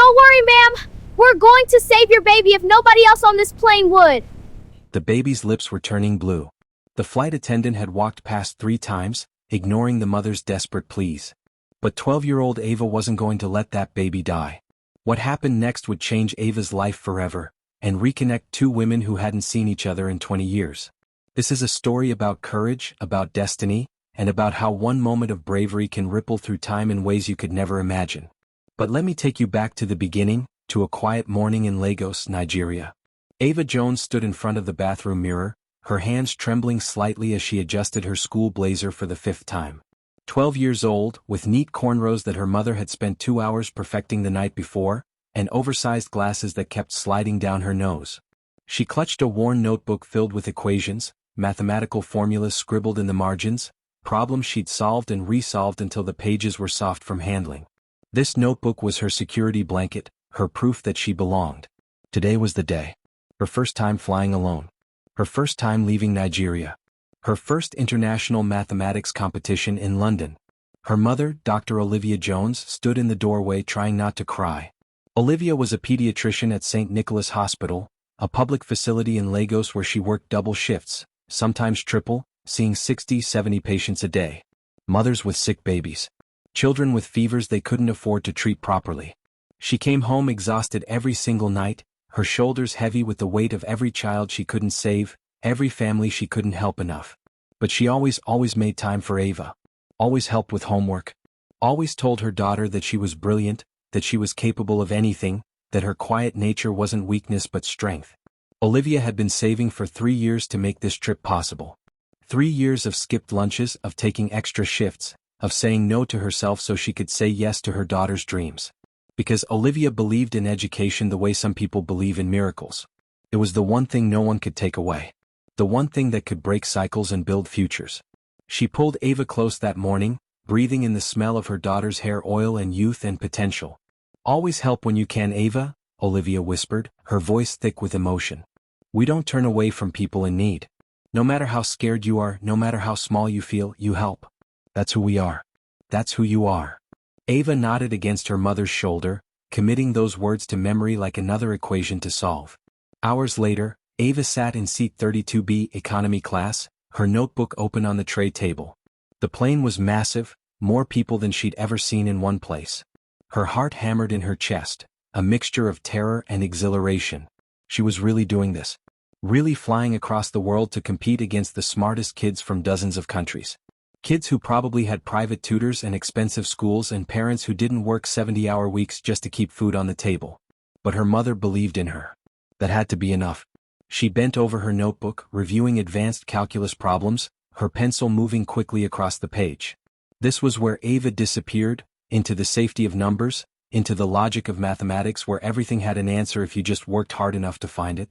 Don't worry, ma'am. We're going to save your baby if nobody else on this plane would. The baby's lips were turning blue. The flight attendant had walked past 3 times, ignoring the mother's desperate pleas. But 12-year-old Ava wasn't going to let that baby die. What happened next would change Ava's life forever, and reconnect 2 women who hadn't seen each other in 20 years. This is a story about courage, about destiny, and about how one moment of bravery can ripple through time in ways you could never imagine. But let me take you back to the beginning, to a quiet morning in Lagos, Nigeria. Ava Jones stood in front of the bathroom mirror, her hands trembling slightly as she adjusted her school blazer for the 5th time. 12 years old, with neat cornrows that her mother had spent 2 hours perfecting the night before, and oversized glasses that kept sliding down her nose. She clutched a worn notebook filled with equations, mathematical formulas scribbled in the margins, problems she'd solved and resolved until the pages were soft from handling. This notebook was her security blanket, her proof that she belonged. Today was the day. Her first time flying alone. Her first time leaving Nigeria. Her first international mathematics competition in London. Her mother, Dr. Olivia Jones, stood in the doorway trying not to cry. Olivia was a pediatrician at St. Nicholas Hospital, a public facility in Lagos where she worked double shifts, sometimes triple, seeing 60-70 patients a day. Mothers with sick babies. Children with fevers they couldn't afford to treat properly. She came home exhausted every single night, her shoulders heavy with the weight of every child she couldn't save, every family she couldn't help enough. But she always made time for Ava. Always helped with homework. Always told her daughter that she was brilliant, that she was capable of anything, that her quiet nature wasn't weakness but strength. Olivia had been saving for 3 years to make this trip possible. 3 years of skipped lunches, of taking extra shifts, of saying no to herself so she could say yes to her daughter's dreams. Because Olivia believed in education the way some people believe in miracles. It was the one thing no one could take away. The one thing that could break cycles and build futures. She pulled Ava close that morning, breathing in the smell of her daughter's hair oil and youth and potential. "Always help when you can, Ava," Olivia whispered, her voice thick with emotion. "We don't turn away from people in need. No matter how scared you are, no matter how small you feel, you help. That's who we are. That's who you are." Ava nodded against her mother's shoulder, committing those words to memory like another equation to solve. Hours later, Ava sat in seat 32B economy class, her notebook open on the tray table. The plane was massive, more people than she'd ever seen in one place. Her heart hammered in her chest, a mixture of terror and exhilaration. She was really doing this. Really flying across the world to compete against the smartest kids from dozens of countries. Kids who probably had private tutors and expensive schools and parents who didn't work 70-hour weeks just to keep food on the table. But her mother believed in her. That had to be enough. She bent over her notebook, reviewing advanced calculus problems, her pencil moving quickly across the page. This was where Ava disappeared, into the safety of numbers, into the logic of mathematics where everything had an answer if you just worked hard enough to find it.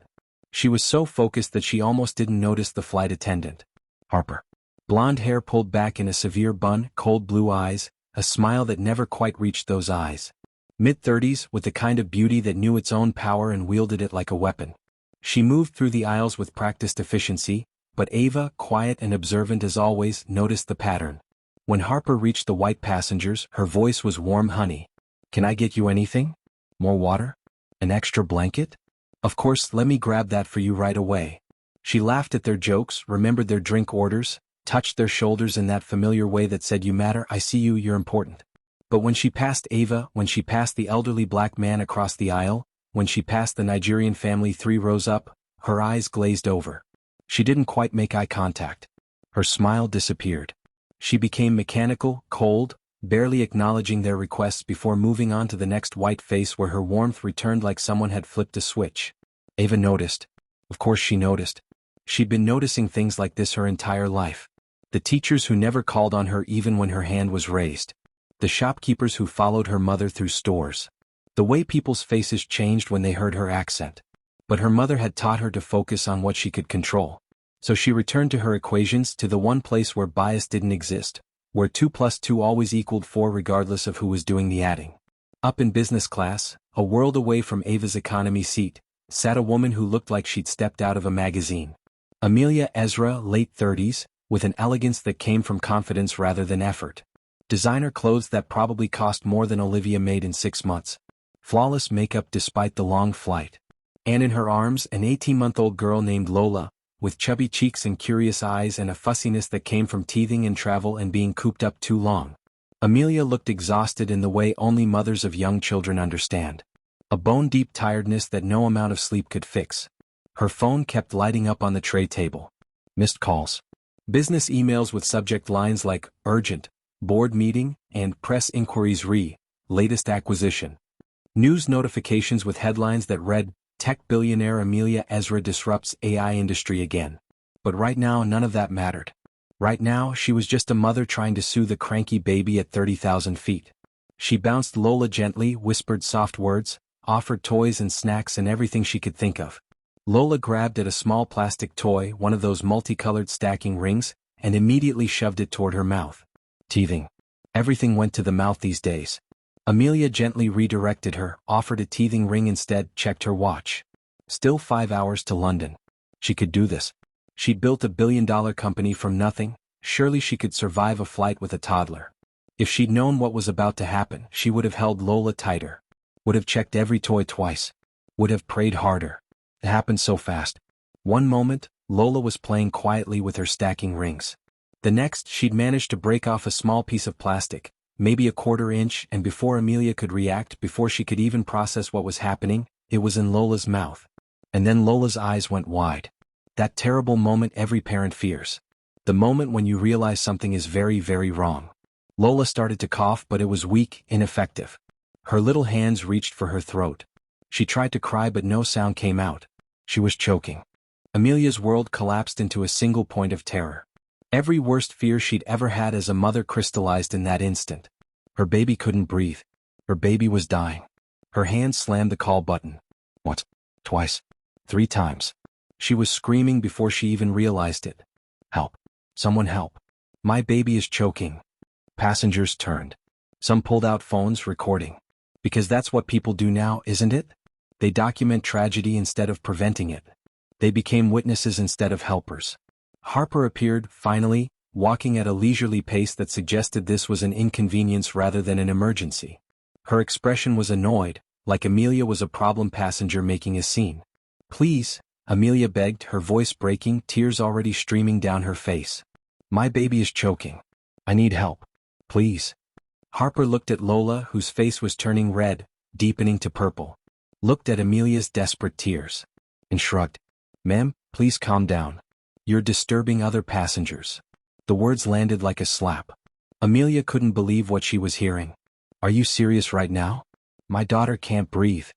She was so focused that she almost didn't notice the flight attendant. Harper. Blonde hair pulled back in a severe bun, cold blue eyes, a smile that never quite reached those eyes. Mid-30s, with the kind of beauty that knew its own power and wielded it like a weapon. She moved through the aisles with practiced efficiency, but Ava, quiet and observant as always, noticed the pattern. When Harper reached the white passengers, her voice was warm honey. "Can I get you anything? More water? An extra blanket? Of course, let me grab that for you right away." She laughed at their jokes, remembered their drink orders, touched their shoulders in that familiar way that said, "You matter, I see you, you're important." But when she passed Ava, when she passed the elderly black man across the aisle, when she passed the Nigerian family 3 rows up, her eyes glazed over. She didn't quite make eye contact. Her smile disappeared. She became mechanical, cold, barely acknowledging their requests before moving on to the next white face where her warmth returned like someone had flipped a switch. Ava noticed. Of course she noticed. She'd been noticing things like this her entire life. The teachers who never called on her even when her hand was raised. The shopkeepers who followed her mother through stores. The way people's faces changed when they heard her accent. But her mother had taught her to focus on what she could control. So she returned to her equations, to the one place where bias didn't exist, where 2 + 2 always equaled 4 regardless of who was doing the adding. Up in business class, a world away from Ava's economy seat, sat a woman who looked like she'd stepped out of a magazine. Amelia Ezra, late 30s, with an elegance that came from confidence rather than effort. Designer clothes that probably cost more than Olivia made in 6 months. flawless makeup despite the long flight. And in her arms, an 18-month-old girl named Lola, with chubby cheeks and curious eyes and a fussiness that came from teething and travel and being cooped up too long. Amelia looked exhausted in the way only mothers of young children understand. A bone-deep tiredness that no amount of sleep could fix. Her phone kept lighting up on the tray table. Missed calls. Business emails with subject lines like, urgent, board meeting, and press inquiries latest acquisition. News notifications with headlines that read, tech billionaire Amelia Ezra disrupts AI industry again. But right now none of that mattered. Right now she was just a mother trying to soothe a cranky baby at 30,000 feet. She bounced Lola gently, whispered soft words, offered toys and snacks and everything she could think of. Lola grabbed at a small plastic toy, one of those multicolored stacking rings, and immediately shoved it toward her mouth. Teething. Everything went to the mouth these days. Amelia gently redirected her, offered a teething ring instead, checked her watch. Still 5 hours to London. She could do this. She'd built a billion-dollar company from nothing, surely she could survive a flight with a toddler. If she'd known what was about to happen, she would have held Lola tighter. Would have checked every toy twice. Would have prayed harder. It happened so fast. One moment, Lola was playing quietly with her stacking rings. The next, she'd managed to break off a small piece of plastic, maybe a quarter-inch, and before Amelia could react, before she could even process what was happening, it was in Lola's mouth. And then Lola's eyes went wide. That terrible moment every parent fears. The moment when you realize something is very, very wrong. Lola started to cough, but it was weak, ineffective. Her little hands reached for her throat. She tried to cry but no sound came out. She was choking. Amelia's world collapsed into a single point of terror. Every worst fear she'd ever had as a mother crystallized in that instant. Her baby couldn't breathe. Her baby was dying. Her hand slammed the call button. Once, twice, 3 times. She was screaming before she even realized it. Help. Someone help. My baby is choking. Passengers turned. Some pulled out phones recording. Because that's what people do now, isn't it? They document tragedy instead of preventing it. They became witnesses instead of helpers. Harper appeared, finally, walking at a leisurely pace that suggested this was an inconvenience rather than an emergency. Her expression was annoyed, like Amelia was a problem passenger making a scene. Please, Amelia begged, her voice breaking, tears already streaming down her face. My baby is choking. I need help. Please. Harper looked at Lola, whose face was turning red, deepening to purple. Looked at Amelia's desperate tears. And shrugged. Ma'am, please calm down. You're disturbing other passengers. The words landed like a slap. Amelia couldn't believe what she was hearing. Are you serious right now? My daughter can't breathe.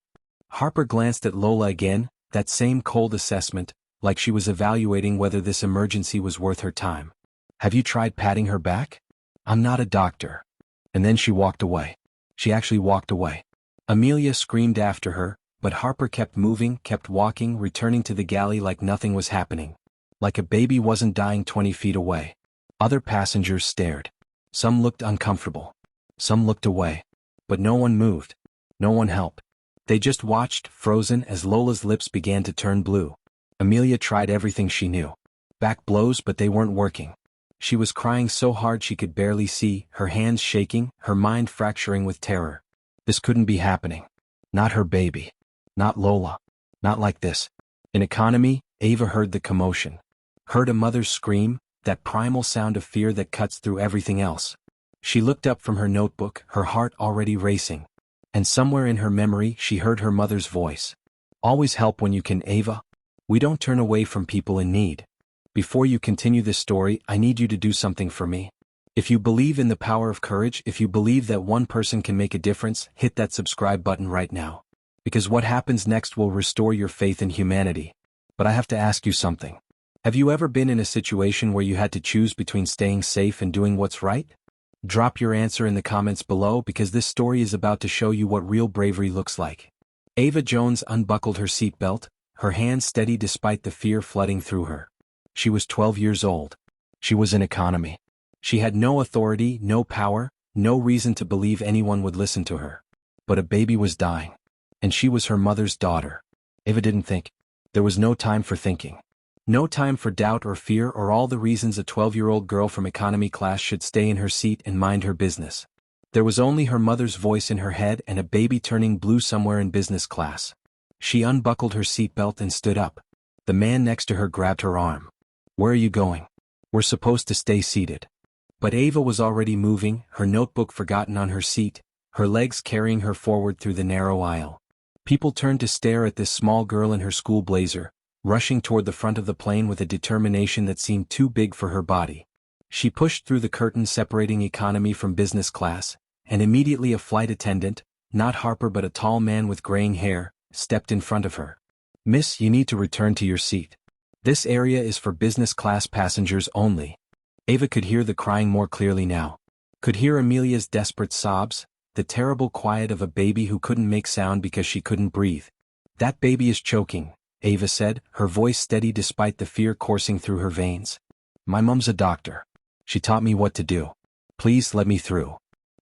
Harper glanced at Lola again, that same cold assessment, like she was evaluating whether this emergency was worth her time. Have you tried patting her back? I'm not a doctor. And then she walked away. She actually walked away. Amelia screamed after her, but Harper kept moving, kept walking, returning to the galley like nothing was happening. Like a baby wasn't dying 20 feet away. Other passengers stared. Some looked uncomfortable. Some looked away. But no one moved. No one helped. They just watched, frozen, as Lola's lips began to turn blue. Amelia tried everything she knew. Back blows, but they weren't working. She was crying so hard she could barely see, her hands shaking, her mind fracturing with terror. This couldn't be happening. Not her baby. Not Lola. Not like this. In economy, Ava heard the commotion. Heard a mother's scream, that primal sound of fear that cuts through everything else. She looked up from her notebook, her heart already racing. And somewhere in her memory she heard her mother's voice. Always help when you can, Ava. We don't turn away from people in need. Before you continue this story, I need you to do something for me. If you believe in the power of courage, if you believe that one person can make a difference, hit that subscribe button right now. Because what happens next will restore your faith in humanity. But I have to ask you something. Have you ever been in a situation where you had to choose between staying safe and doing what's right? Drop your answer in the comments below because this story is about to show you what real bravery looks like. Ava Jones unbuckled her seatbelt, her hands steady despite the fear flooding through her. She was 12 years old. She was in economy. She had no authority, no power, no reason to believe anyone would listen to her. But a baby was dying. And she was her mother's daughter. Ava didn't think. There was no time for thinking. No time for doubt or fear or all the reasons a 12-year-old girl from economy class should stay in her seat and mind her business. There was only her mother's voice in her head and a baby turning blue somewhere in business class. She unbuckled her seatbelt and stood up. The man next to her grabbed her arm. "Where are you going? We're supposed to stay seated." But Ava was already moving, her notebook forgotten on her seat, her legs carrying her forward through the narrow aisle. People turned to stare at this small girl in her school blazer, rushing toward the front of the plane with a determination that seemed too big for her body. She pushed through the curtain separating economy from business class, and immediately a flight attendant, not Harper but a tall man with graying hair, stepped in front of her. "Miss, you need to return to your seat. This area is for business class passengers only." Ava could hear the crying more clearly now. Could hear Amelia's desperate sobs, the terrible quiet of a baby who couldn't make sound because she couldn't breathe. "That baby is choking," Ava said, her voice steady despite the fear coursing through her veins. "My mom's a doctor. She taught me what to do. Please let me through."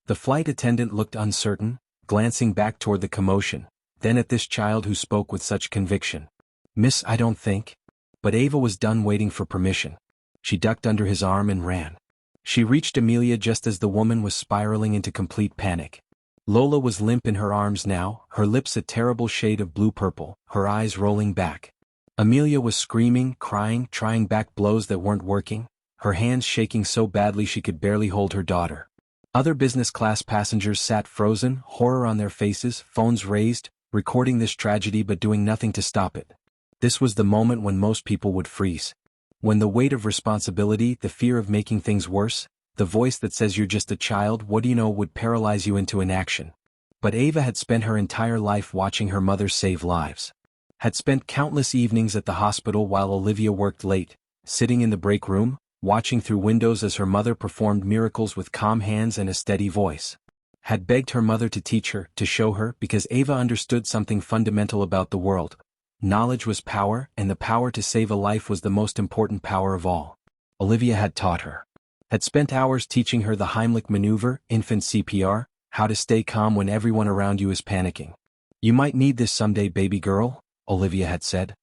The flight attendant looked uncertain, glancing back toward the commotion, then at this child who spoke with such conviction. "Miss, I don't think." But Ava was done waiting for permission. She ducked under his arm and ran. She reached Amelia just as the woman was spiraling into complete panic. Lola was limp in her arms now, her lips a terrible shade of blue-purple, her eyes rolling back. Amelia was screaming, crying, trying back blows that weren't working, her hands shaking so badly she could barely hold her daughter. Other business class passengers sat frozen, horror on their faces, phones raised, recording this tragedy but doing nothing to stop it. This was the moment when most people would freeze. When the weight of responsibility, the fear of making things worse, the voice that says you're just a child, what do you know, would paralyze you into inaction. But Ava had spent her entire life watching her mother save lives. Had spent countless evenings at the hospital while Olivia worked late, sitting in the break room, watching through windows as her mother performed miracles with calm hands and a steady voice. Had begged her mother to teach her, to show her, because Ava understood something fundamental about the world. Knowledge was power, and the power to save a life was the most important power of all. Olivia had taught her. Had spent hours teaching her the Heimlich maneuver, infant CPR, how to stay calm when everyone around you is panicking. "You might need this someday, baby girl," Olivia had said.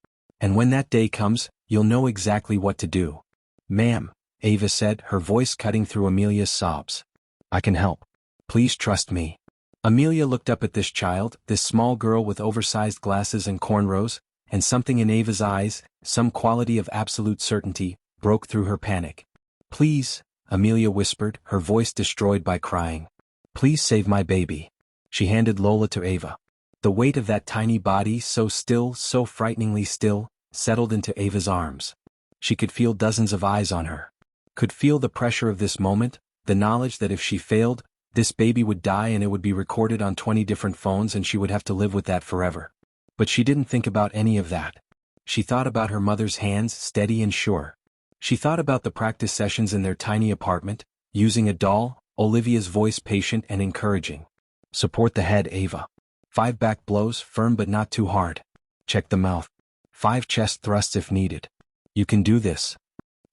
"And when that day comes, you'll know exactly what to do." "Ma'am," Ava said, her voice cutting through Amelia's sobs. "I can help. Please trust me." Amelia looked up at this child, this small girl with oversized glasses and cornrows, and something in Ava's eyes, some quality of absolute certainty, broke through her panic. "Please," Amelia whispered, her voice destroyed by crying. "Please save my baby." She handed Lola to Ava. The weight of that tiny body, so still, so frighteningly still, settled into Ava's arms. She could feel dozens of eyes on her. Could feel the pressure of this moment, the knowledge that if she failed, this baby would die and it would be recorded on 20 different phones and she would have to live with that forever. But she didn't think about any of that. She thought about her mother's hands, steady and sure. She thought about the practice sessions in their tiny apartment, using a doll, Olivia's voice patient and encouraging. "Support the head, Ava. 5 back blows, firm but not too hard. Check the mouth. 5 chest thrusts if needed. You can do this."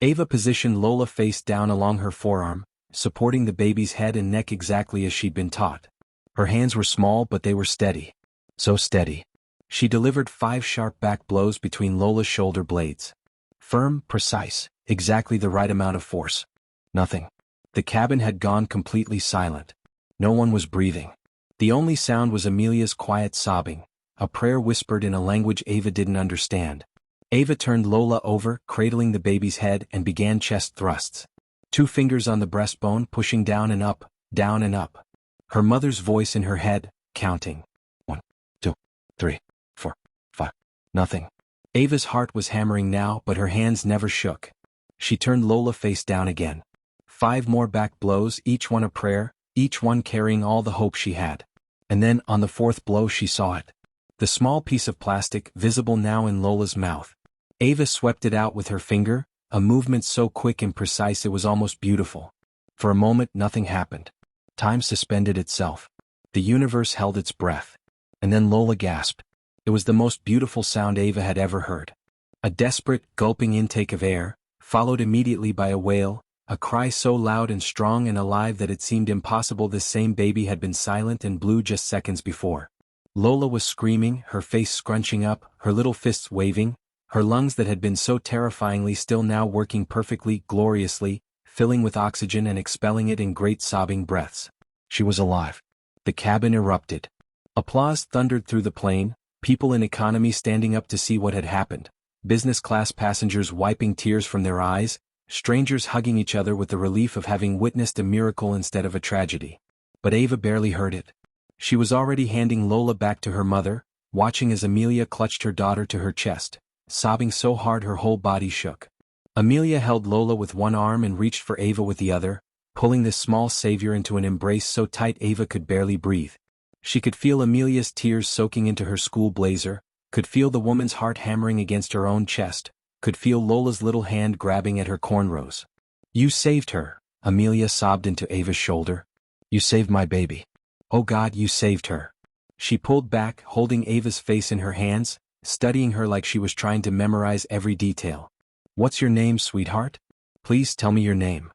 Ava positioned Lola face down along her forearm, supporting the baby's head and neck exactly as she'd been taught. Her hands were small but they were steady. So steady. She delivered 5 sharp back blows between Lola's shoulder blades. Firm, precise, exactly the right amount of force. Nothing. The cabin had gone completely silent. No one was breathing. The only sound was Amelia's quiet sobbing, a prayer whispered in a language Ava didn't understand. Ava turned Lola over, cradling the baby's head, and began chest thrusts. 2 fingers on the breastbone pushing down and up, down and up. Her mother's voice in her head, counting. 1, 2, 3, 4, 5. Nothing. Ava's heart was hammering now, but her hands never shook. She turned Lola face down again. 5 more back blows, each one a prayer, each one carrying all the hope she had. And then, on the 4th blow she saw it. The small piece of plastic, visible now in Lola's mouth. Ava swept it out with her finger, a movement so quick and precise it was almost beautiful. For a moment nothing happened. Time suspended itself. The universe held its breath. And then Lola gasped. It was the most beautiful sound Ava had ever heard. A desperate, gulping intake of air, followed immediately by a wail, a cry so loud and strong and alive that it seemed impossible this same baby had been silent and blue just seconds before. Lola was screaming, her face scrunching up, her little fists waving, her lungs that had been so terrifyingly still now working perfectly, gloriously, filling with oxygen and expelling it in great sobbing breaths. She was alive. The cabin erupted. Applause thundered through the plane, people in economy standing up to see what had happened, business class passengers wiping tears from their eyes, strangers hugging each other with the relief of having witnessed a miracle instead of a tragedy. But Ava barely heard it. She was already handing Lola back to her mother, watching as Amelia clutched her daughter to her chest, sobbing so hard her whole body shook. Amelia held Lola with one arm and reached for Ava with the other, pulling this small savior into an embrace so tight Ava could barely breathe. She could feel Amelia's tears soaking into her school blazer, could feel the woman's heart hammering against her own chest, could feel Lola's little hand grabbing at her cornrows. "You saved her," Amelia sobbed into Ava's shoulder. "You saved my baby. Oh God, you saved her." She pulled back, holding Ava's face in her hands, studying her like she was trying to memorize every detail. "What's your name, sweetheart? Please tell me your name."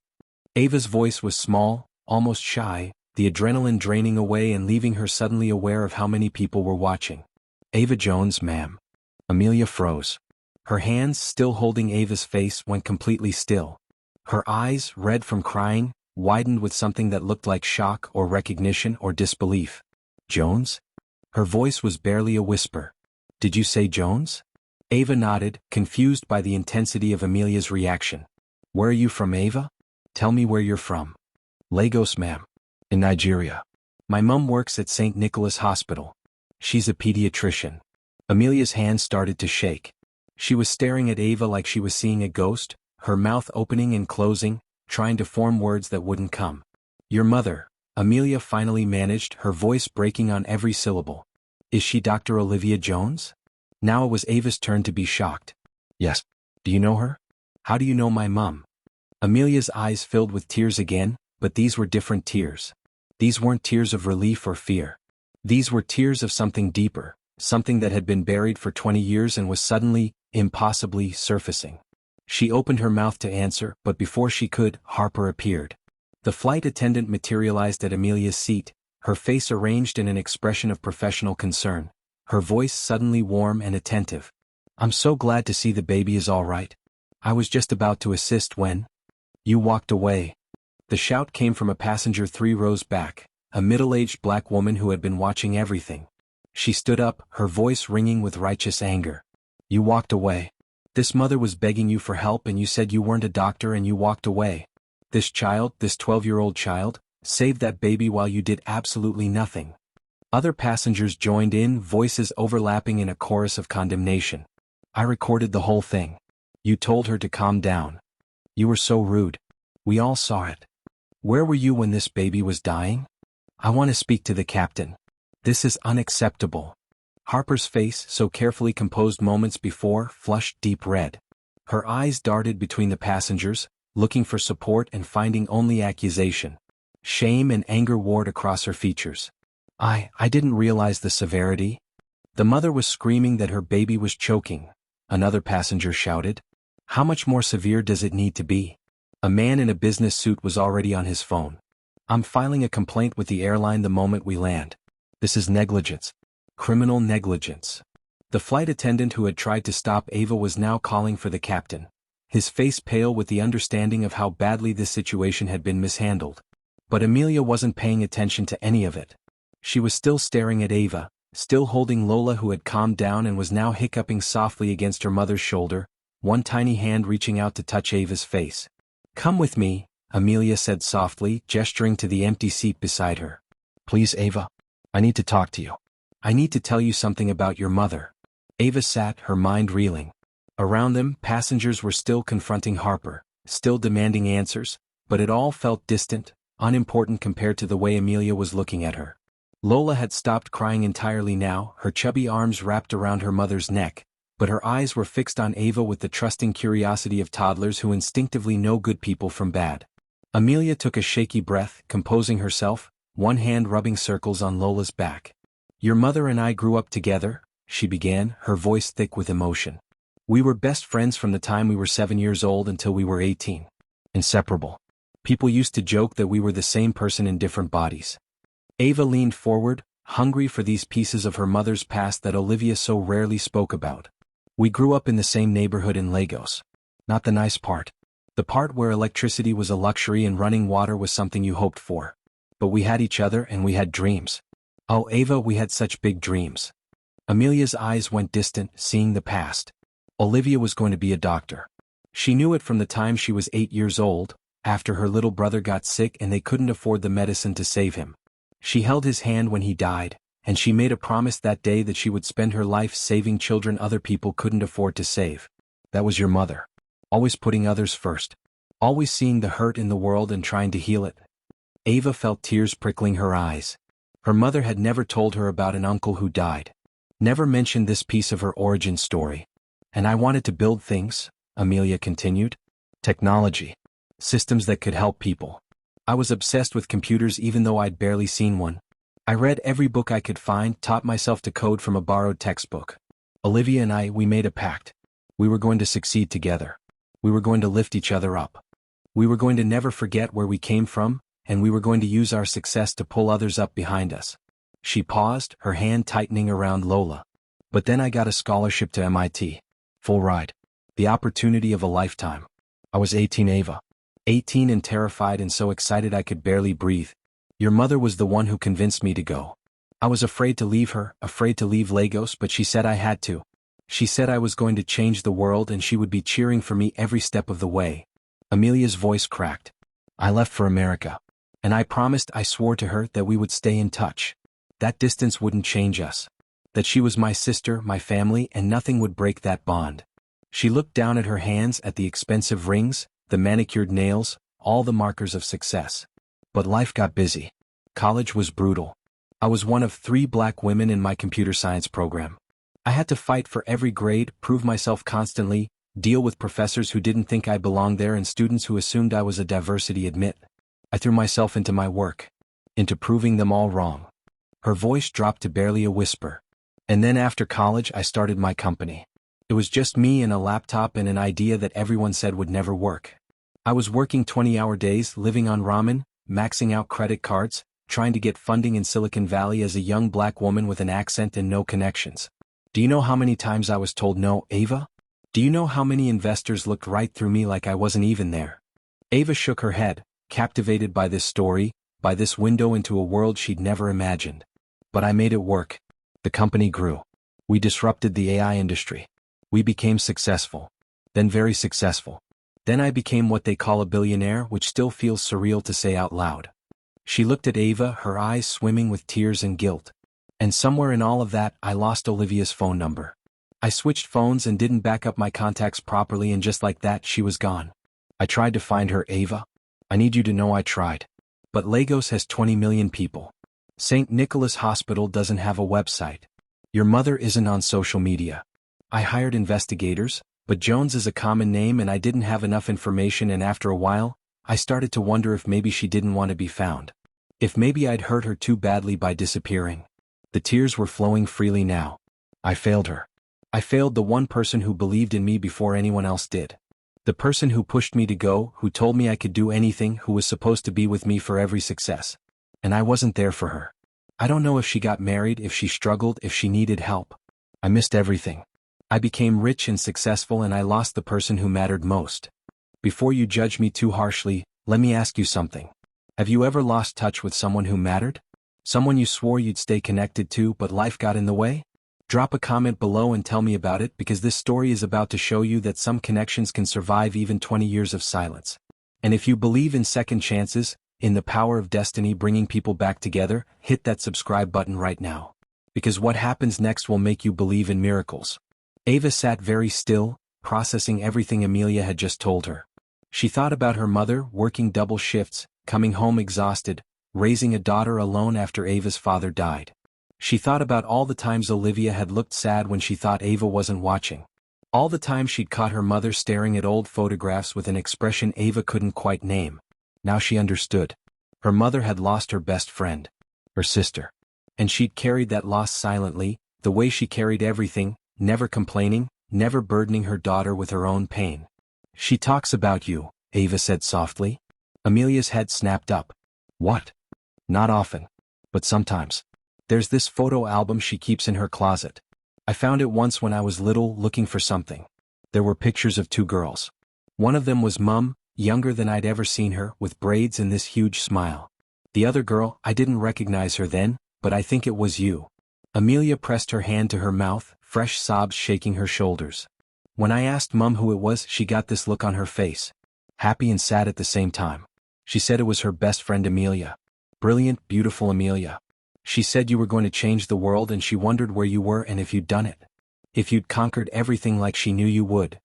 Ava's voice was small, almost shy, the adrenaline draining away and leaving her suddenly aware of how many people were watching. "Ava Jones, ma'am." Amelia froze. Her hands, still holding Ava's face, went completely still. Her eyes, red from crying, widened with something that looked like shock or recognition or disbelief. "Jones?" Her voice was barely a whisper. "Did you say Jones?" Ava nodded, confused by the intensity of Amelia's reaction. "Where are you from, Ava? Tell me where you're from." "Lagos, ma'am. In Nigeria. My mum works at St. Nicholas Hospital. She's a pediatrician." Amelia's hands started to shake. She was staring at Ava like she was seeing a ghost, her mouth opening and closing, trying to form words that wouldn't come. "Your mother," Amelia finally managed, her voice breaking on every syllable. "Is she Dr. Olivia Jones?" Now it was Ava's turn to be shocked. "Yes. Do you know her? How do you know my mum?" Amelia's eyes filled with tears again, but these were different tears. These weren't tears of relief or fear. These were tears of something deeper, something that had been buried for 20 years and was suddenly, impossibly, surfacing. She opened her mouth to answer, but before she could, Harper appeared. The flight attendant materialized at Amelia's seat, her face arranged in an expression of professional concern, her voice suddenly warm and attentive. "I'm so glad to see the baby is all right. I was just about to assist when you walked away." The shout came from a passenger 3 rows back, a middle-aged black woman who had been watching everything. She stood up, her voice ringing with righteous anger. "You walked away. This mother was begging you for help and you said you weren't a doctor and you walked away. This child, this 12-year-old child, saved that baby while you did absolutely nothing." Other passengers joined in, voices overlapping in a chorus of condemnation. "I recorded the whole thing. You told her to calm down. You were so rude. We all saw it. Where were you when this baby was dying? I want to speak to the captain. This is unacceptable." Harper's face, so carefully composed moments before, flushed deep red. Her eyes darted between the passengers, looking for support and finding only accusation. Shame and anger warred across her features. I didn't realize the severity." The mother was screaming that her baby was choking. Another passenger shouted. "How much more severe does it need to be?" A man in a business suit was already on his phone. "I'm filing a complaint with the airline the moment we land. This is negligence. Criminal negligence." The flight attendant who had tried to stop Ava was now calling for the captain, his face pale with the understanding of how badly this situation had been mishandled. But Amelia wasn't paying attention to any of it. She was still staring at Ava, still holding Lola who had calmed down and was now hiccuping softly against her mother's shoulder, one tiny hand reaching out to touch Ava's face. "Come with me," Amelia said softly, gesturing to the empty seat beside her. "Please, Ava. I need to talk to you. I need to tell you something about your mother." Ava sat, her mind reeling. Around them, passengers were still confronting Harper, still demanding answers, but it all felt distant, unimportant compared to the way Amelia was looking at her. Lola had stopped crying entirely now, her chubby arms wrapped around her mother's neck, but her eyes were fixed on Ava with the trusting curiosity of toddlers who instinctively know good people from bad. Amelia took a shaky breath, composing herself, one hand rubbing circles on Lola's back. "Your mother and I grew up together," she began, her voice thick with emotion. "We were best friends from the time we were 7 years old until we were 18. Inseparable. People used to joke that we were the same person in different bodies." Ava leaned forward, hungry for these pieces of her mother's past that Olivia so rarely spoke about. "We grew up in the same neighborhood in Lagos. Not the nice part. The part where electricity was a luxury and running water was something you hoped for. But we had each other and we had dreams. Oh, Ava, we had such big dreams. Amelia's eyes went distant, seeing the past. Olivia was going to be a doctor. She knew it from the time she was 8 years old, after her little brother got sick and they couldn't afford the medicine to save him. She held his hand when he died, and she made a promise that day that she would spend her life saving children other people couldn't afford to save. That was your mother. Always putting others first. Always seeing the hurt in the world and trying to heal it. Ava felt tears prickling her eyes. Her mother had never told her about an uncle who died. Never mentioned this piece of her origin story. And I wanted to build things, Amelia continued. Technology. Systems that could help people. I was obsessed with computers even though I'd barely seen one. I read every book I could find, taught myself to code from a borrowed textbook. Olivia and I, we made a pact. We were going to succeed together. We were going to lift each other up. We were going to never forget where we came from, and we were going to use our success to pull others up behind us. She paused, her hand tightening around Lola. But then I got a scholarship to MIT. Full ride. The opportunity of a lifetime. I was 18, Ava. 18 and terrified and so excited I could barely breathe. Your mother was the one who convinced me to go. I was afraid to leave her, afraid to leave Lagos, but she said I had to. She said I was going to change the world and she would be cheering for me every step of the way. Amelia's voice cracked. I left for America. And I promised, I swore to her that we would stay in touch. That distance wouldn't change us. That she was my sister, my family, and nothing would break that bond. She looked down at her hands, at the expensive rings, the manicured nails, all the markers of success. But life got busy. College was brutal. I was one of 3 black women in my computer science program. I had to fight for every grade, prove myself constantly, deal with professors who didn't think I belonged there and students who assumed I was a diversity admit. I threw myself into my work. Into proving them all wrong. Her voice dropped to barely a whisper. And then after college I started my company. It was just me and a laptop and an idea that everyone said would never work. I was working 20-hour days, living on ramen, maxing out credit cards, trying to get funding in Silicon Valley as a young black woman with an accent and no connections. Do you know how many times I was told no, Ava? Do you know how many investors looked right through me like I wasn't even there? Ava shook her head, captivated by this story, by this window into a world she'd never imagined. But I made it work. The company grew. We disrupted the AI industry. We became successful. Then very successful. Then I became what they call a billionaire, which still feels surreal to say out loud. She looked at Ava, her eyes swimming with tears and guilt. And somewhere in all of that, I lost Olivia's phone number. I switched phones and didn't back up my contacts properly, and just like that, she was gone. I tried to find her, Ava. I need you to know I tried. But Lagos has 20 million people. St. Nicholas Hospital doesn't have a website. Your mother isn't on social media. I hired investigators, but Jones is a common name and I didn't have enough information, and after a while, I started to wonder if maybe she didn't want to be found. If maybe I'd hurt her too badly by disappearing. The tears were flowing freely now. I failed her. I failed the one person who believed in me before anyone else did. The person who pushed me to go, who told me I could do anything, who was supposed to be with me for every success. And I wasn't there for her. I don't know if she got married, if she struggled, if she needed help. I missed everything. I became rich and successful and I lost the person who mattered most. Before you judge me too harshly, let me ask you something. Have you ever lost touch with someone who mattered? Someone you swore you'd stay connected to, but life got in the way? Drop a comment below and tell me about it, because this story is about to show you that some connections can survive even 20 years of silence. And if you believe in second chances, in the power of destiny bringing people back together, hit that subscribe button right now. Because what happens next will make you believe in miracles. Ava sat very still, processing everything Amelia had just told her. She thought about her mother, working double shifts, coming home exhausted, raising a daughter alone after Ava's father died. She thought about all the times Olivia had looked sad when she thought Ava wasn't watching. All the times she'd caught her mother staring at old photographs with an expression Ava couldn't quite name. Now she understood. Her mother had lost her best friend. Her sister. And she'd carried that loss silently, the way she carried everything, never complaining, never burdening her daughter with her own pain. She talks about you, Ava said softly. Amelia's head snapped up. What? Not often. But sometimes. There's this photo album she keeps in her closet. I found it once when I was little, looking for something. There were pictures of 2 girls. One of them was Mum, younger than I'd ever seen her, with braids and this huge smile. The other girl, I didn't recognize her then, but I think it was you. Amelia pressed her hand to her mouth, fresh sobs shaking her shoulders. When I asked Mum who it was, she got this look on her face. Happy and sad at the same time. She said it was her best friend Amelia. Brilliant, beautiful Amelia. She said you were going to change the world and she wondered where you were and if you'd done it. If you'd conquered everything like she knew you would.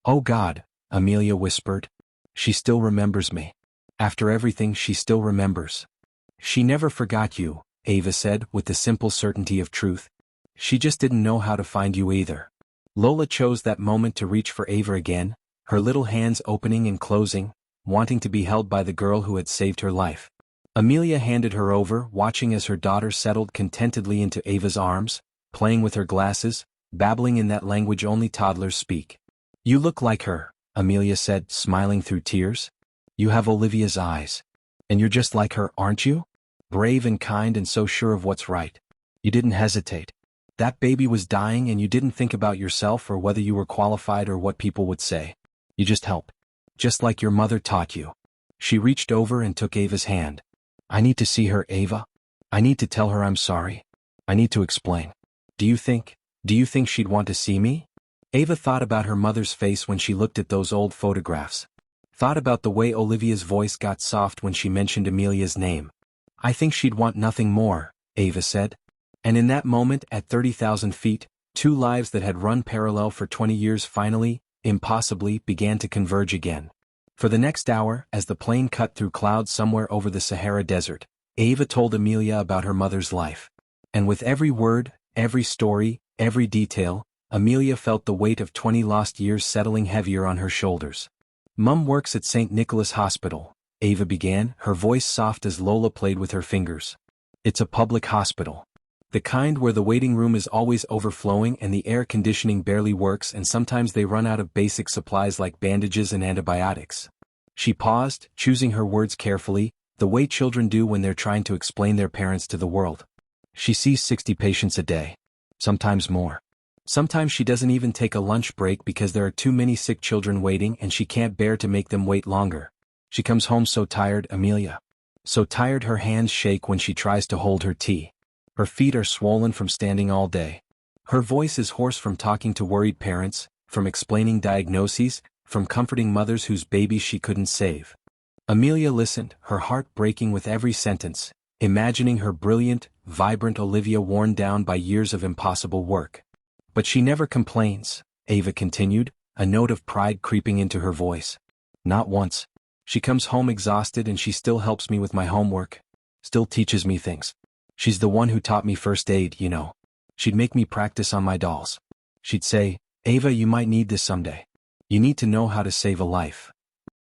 Oh God, Amelia whispered. She still remembers me. After everything, she still remembers. She never forgot you, Ava said with the simple certainty of truth. She just didn't know how to find you either. Lola chose that moment to reach for Ava again, her little hands opening and closing, wanting to be held by the girl who had saved her life. Amelia handed her over, watching as her daughter settled contentedly into Ava's arms, playing with her glasses, babbling in that language only toddlers speak. You look like her, Amelia said, smiling through tears. You have Olivia's eyes. And you're just like her, aren't you? Brave and kind and so sure of what's right. You didn't hesitate. That baby was dying and you didn't think about yourself or whether you were qualified or what people would say. You just helped. Just like your mother taught you. She reached over and took Ava's hand. I need to see her, Ava. I need to tell her I'm sorry. I need to explain. Do you think she'd want to see me? Ava thought about her mother's face when she looked at those old photographs. Thought about the way Olivia's voice got soft when she mentioned Amelia's name. I think she'd want nothing more, Ava said. And in that moment, at 30,000 feet, two lives that had run parallel for 20 years finally, impossibly, began to converge again. For the next hour, as the plane cut through clouds somewhere over the Sahara Desert, Ava told Amelia about her mother's life. And with every word, every story, every detail, Amelia felt the weight of 20 lost years settling heavier on her shoulders. Mum works at St. Nicholas Hospital, Ava began, her voice soft as Lola played with her fingers. It's a public hospital. The kind where the waiting room is always overflowing and the air conditioning barely works and sometimes they run out of basic supplies like bandages and antibiotics. She paused, choosing her words carefully, the way children do when they're trying to explain their parents to the world. She sees 60 patients a day. Sometimes more. Sometimes she doesn't even take a lunch break because there are too many sick children waiting and she can't bear to make them wait longer. She comes home so tired, Amelia. So tired her hands shake when she tries to hold her tea. Her feet are swollen from standing all day. Her voice is hoarse from talking to worried parents, from explaining diagnoses, from comforting mothers whose babies she couldn't save. Amelia listened, her heart breaking with every sentence, imagining her brilliant, vibrant Olivia worn down by years of impossible work. But she never complains, Ava continued, a note of pride creeping into her voice. Not once. She comes home exhausted and she still helps me with my homework, still teaches me things. She's the one who taught me first aid, you know. She'd make me practice on my dolls. She'd say, Ava, you might need this someday. You need to know how to save a life.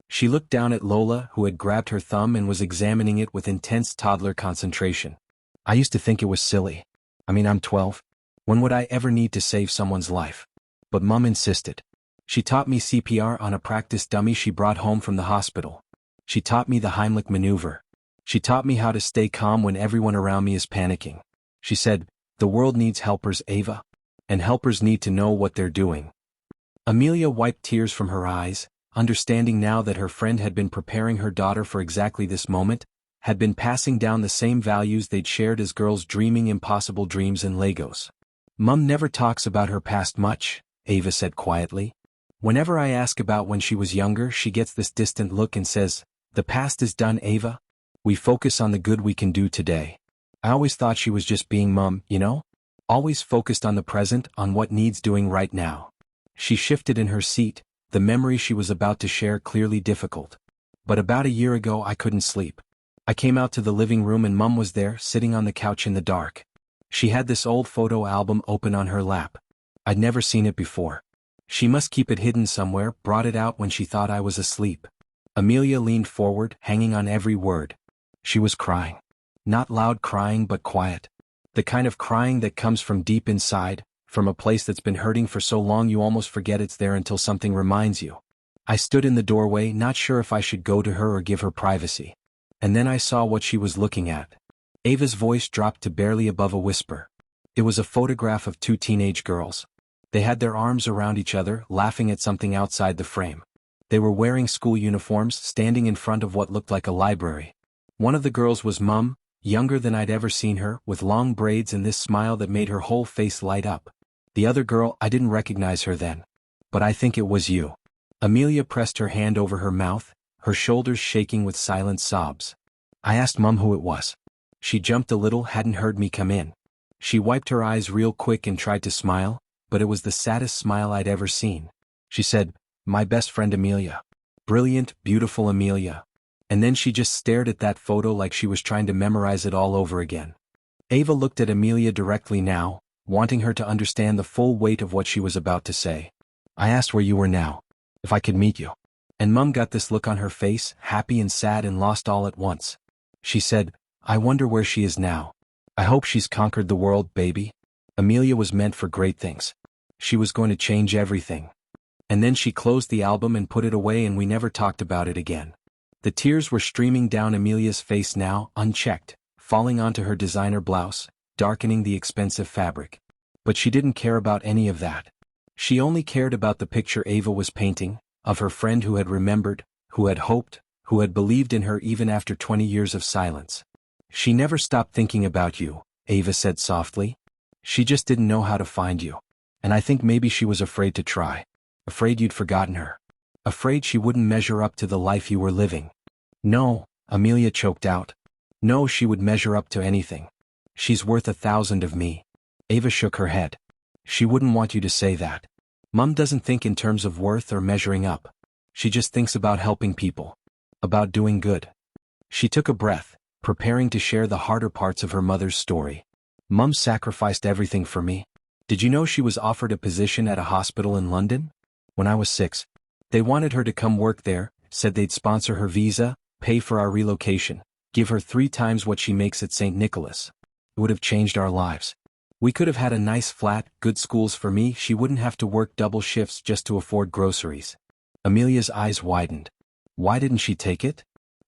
She looked down at Lola, who had grabbed her thumb and was examining it with intense toddler concentration. I used to think it was silly. I'm 12. When would I ever need to save someone's life? But Mum insisted. She taught me CPR on a practice dummy she brought home from the hospital. She taught me the Heimlich maneuver. She taught me how to stay calm when everyone around me is panicking. She said, the world needs helpers, Ava. And helpers need to know what they're doing. Amelia wiped tears from her eyes, understanding now that her friend had been preparing her daughter for exactly this moment, had been passing down the same values they'd shared as girls dreaming impossible dreams in Legos. Mum never talks about her past much, Ava said quietly. Whenever I ask about when she was younger, she gets this distant look and says, the past is done, Ava. We focus on the good we can do today. I always thought she was just being Mum, you know? Always focused on the present, on what needs doing right now. She shifted in her seat, the memory she was about to share clearly difficult. But about a year ago I couldn't sleep. I came out to the living room and Mum was there, sitting on the couch in the dark. She had this old photo album open on her lap. I'd never seen it before. She must keep it hidden somewhere, brought it out when she thought I was asleep. Amelia leaned forward, hanging on every word. She was crying. Not loud crying but quiet. The kind of crying that comes from deep inside, from a place that's been hurting for so long you almost forget it's there until something reminds you. I stood in the doorway, not sure if I should go to her or give her privacy. And then I saw what she was looking at. Ava's voice dropped to barely above a whisper. It was a photograph of two teenage girls. They had their arms around each other, laughing at something outside the frame. They were wearing school uniforms, standing in front of what looked like a library. One of the girls was Mum, younger than I'd ever seen her, with long braids and this smile that made her whole face light up. The other girl, I didn't recognize her then. But I think it was you. Amelia pressed her hand over her mouth, her shoulders shaking with silent sobs. I asked Mum who it was. She jumped a little, hadn't heard me come in. She wiped her eyes real quick and tried to smile, but it was the saddest smile I'd ever seen. She said, "My best friend Amelia. Brilliant, beautiful Amelia." And then she just stared at that photo like she was trying to memorize it all over again. Ava looked at Amelia directly now, wanting her to understand the full weight of what she was about to say. I asked where you were now, if I could meet you. And Mum got this look on her face, happy and sad and lost all at once. She said, "I wonder where she is now. I hope she's conquered the world, baby." Amelia was meant for great things. She was going to change everything. And then she closed the album and put it away, and we never talked about it again. The tears were streaming down Amelia's face now, unchecked, falling onto her designer blouse, darkening the expensive fabric. But she didn't care about any of that. She only cared about the picture Ava was painting, of her friend who had remembered, who had hoped, who had believed in her even after 20 years of silence. "She never stopped thinking about you," Ava said softly. "She just didn't know how to find you. And I think maybe she was afraid to try. Afraid you'd forgotten her. Afraid she wouldn't measure up to the life you were living." "No," Amelia choked out. "No, she would measure up to anything. She's worth 1,000 of me." Ava shook her head. "She wouldn't want you to say that. Mum doesn't think in terms of worth or measuring up. She just thinks about helping people. About doing good." She took a breath, preparing to share the harder parts of her mother's story. "Mum sacrificed everything for me. Did you know she was offered a position at a hospital in London? When I was 6. They wanted her to come work there, said they'd sponsor her visa, pay for our relocation, give her 3 times what she makes at St. Nicholas. It would have changed our lives. We could have had a nice flat, good schools for me. She wouldn't have to work double shifts just to afford groceries." Amelia's eyes widened. Why didn't she take it?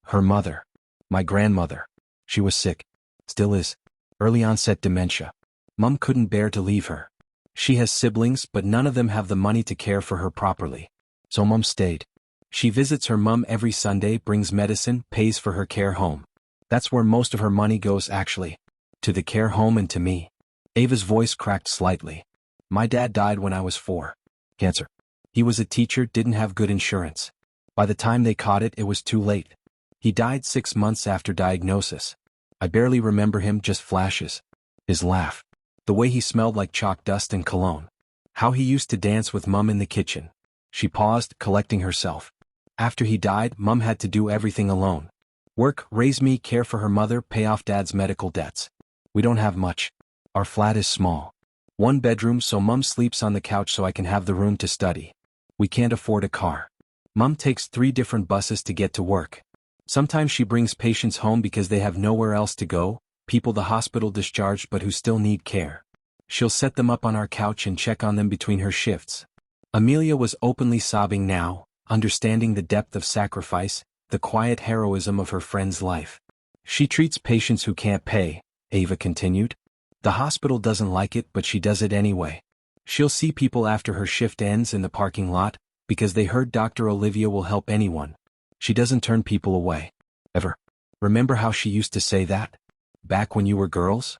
Her mother. My grandmother. She was sick. Still is. Early onset dementia. Mum couldn't bear to leave her. She has siblings, but none of them have the money to care for her properly. So Mum stayed. She visits her mum every Sunday, brings medicine, pays for her care home. That's where most of her money goes actually. To the care home and to me. Ava's voice cracked slightly. My dad died when I was 4. Cancer. He was a teacher, didn't have good insurance. By the time they caught it, it was too late. He died 6 months after diagnosis. I barely remember him, just flashes. His laugh. The way he smelled like chalk dust and cologne. How he used to dance with Mum in the kitchen. She paused, collecting herself. After he died, Mum had to do everything alone. Work, raise me, care for her mother, pay off Dad's medical debts. We don't have much. Our flat is small. 1 bedroom, so Mum sleeps on the couch so I can have the room to study. We can't afford a car. Mum takes 3 different buses to get to work. Sometimes she brings patients home because they have nowhere else to go, people the hospital discharged but who still need care. She'll set them up on our couch and check on them between her shifts. Amelia was openly sobbing now, understanding the depth of sacrifice, the quiet heroism of her friend's life. She treats patients who can't pay, Ava continued. The hospital doesn't like it, but she does it anyway. She'll see people after her shift ends in the parking lot, because they heard Dr. Olivia will help anyone. She doesn't turn people away. Ever. Remember how she used to say that? Back when you were girls?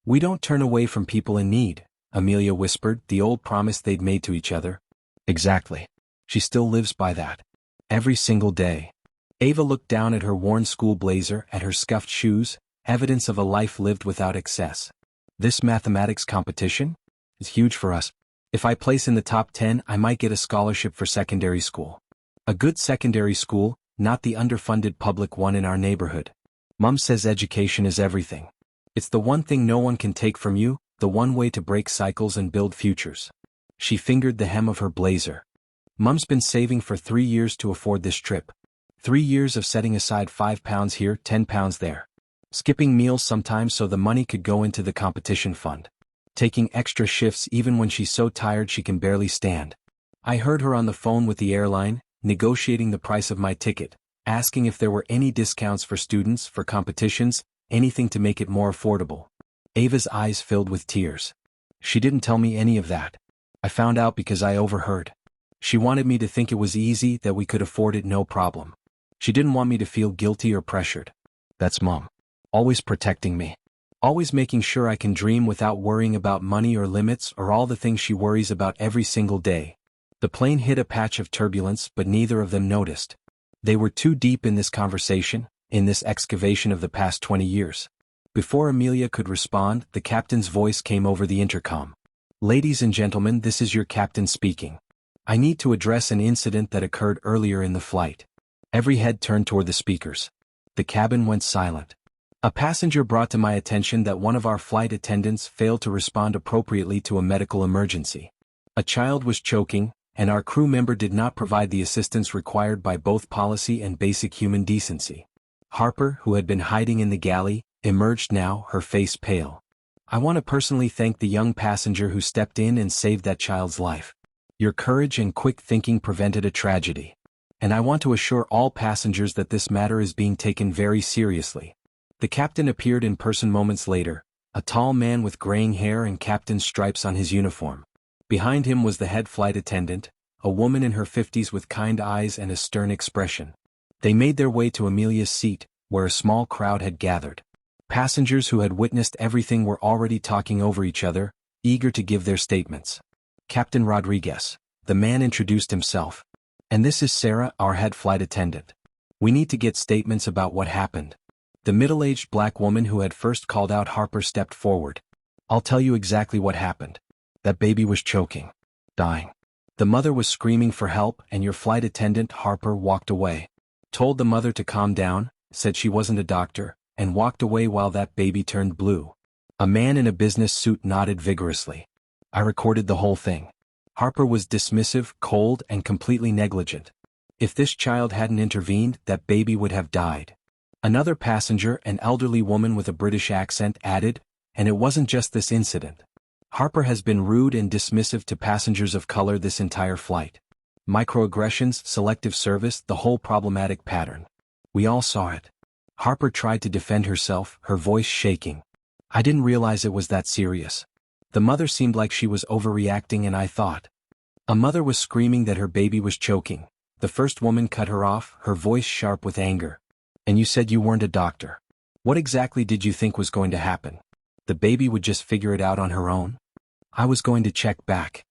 We don't turn away from people in need, Amelia whispered, the old promise they'd made to each other. Exactly. She still lives by that. Every single day. Ava looked down at her worn school blazer, at her scuffed shoes, evidence of a life lived without excess. This mathematics competition is huge for us. If I place in the top 10, I might get a scholarship for secondary school. A good secondary school, not the underfunded public one in our neighborhood. Mum says education is everything. It's the one thing no one can take from you, the one way to break cycles and build futures. She fingered the hem of her blazer. Mum's been saving for 3 years to afford this trip. 3 years of setting aside £5 here, £10 there. Skipping meals sometimes so the money could go into the competition fund. Taking extra shifts even when she's so tired she can barely stand. I heard her on the phone with the airline, negotiating the price of my ticket, asking if there were any discounts for students, for competitions, anything to make it more affordable. Ava's eyes filled with tears. She didn't tell me any of that. I found out because I overheard. She wanted me to think it was easy, that we could afford it no problem. She didn't want me to feel guilty or pressured. That's Mom. Always protecting me. Always making sure I can dream without worrying about money or limits or all the things she worries about every single day. The plane hit a patch of turbulence, but neither of them noticed. They were too deep in this conversation, in this excavation of the past 20 years. Before Amelia could respond, the captain's voice came over the intercom. Ladies and gentlemen, this is your captain speaking. I need to address an incident that occurred earlier in the flight. Every head turned toward the speakers. The cabin went silent. A passenger brought to my attention that one of our flight attendants failed to respond appropriately to a medical emergency. A child was choking, and our crew member did not provide the assistance required by both policy and basic human decency. Harper, who had been hiding in the galley, emerged now, her face pale. I want to personally thank the young passenger who stepped in and saved that child's life. Your courage and quick thinking prevented a tragedy. And I want to assure all passengers that this matter is being taken very seriously. The captain appeared in person moments later, a tall man with graying hair and captain's stripes on his uniform. Behind him was the head flight attendant, a woman in her 50s with kind eyes and a stern expression. They made their way to Amelia's seat, where a small crowd had gathered. Passengers who had witnessed everything were already talking over each other, eager to give their statements. Captain Rodriguez, the man introduced himself. And this is Sarah, our head flight attendant. We need to get statements about what happened. The middle-aged black woman who had first called out Harper stepped forward. I'll tell you exactly what happened. That baby was choking. Dying. The mother was screaming for help and your flight attendant, Harper, walked away. Told the mother to calm down, said she wasn't a doctor, and walked away while that baby turned blue. A man in a business suit nodded vigorously. I recorded the whole thing. Harper was dismissive, cold, and completely negligent. If this child hadn't intervened, that baby would have died. Another passenger, an elderly woman with a British accent, added, and it wasn't just this incident. Harper has been rude and dismissive to passengers of color this entire flight. Microaggressions, selective service, the whole problematic pattern. We all saw it. Harper tried to defend herself, her voice shaking. I didn't realize it was that serious. The mother seemed like she was overreacting and I thought. A mother was screaming that her baby was choking. The first woman cut her off, her voice sharp with anger. And you said you weren't a doctor. What exactly did you think was going to happen? The baby would just figure it out on her own? I was going to check back.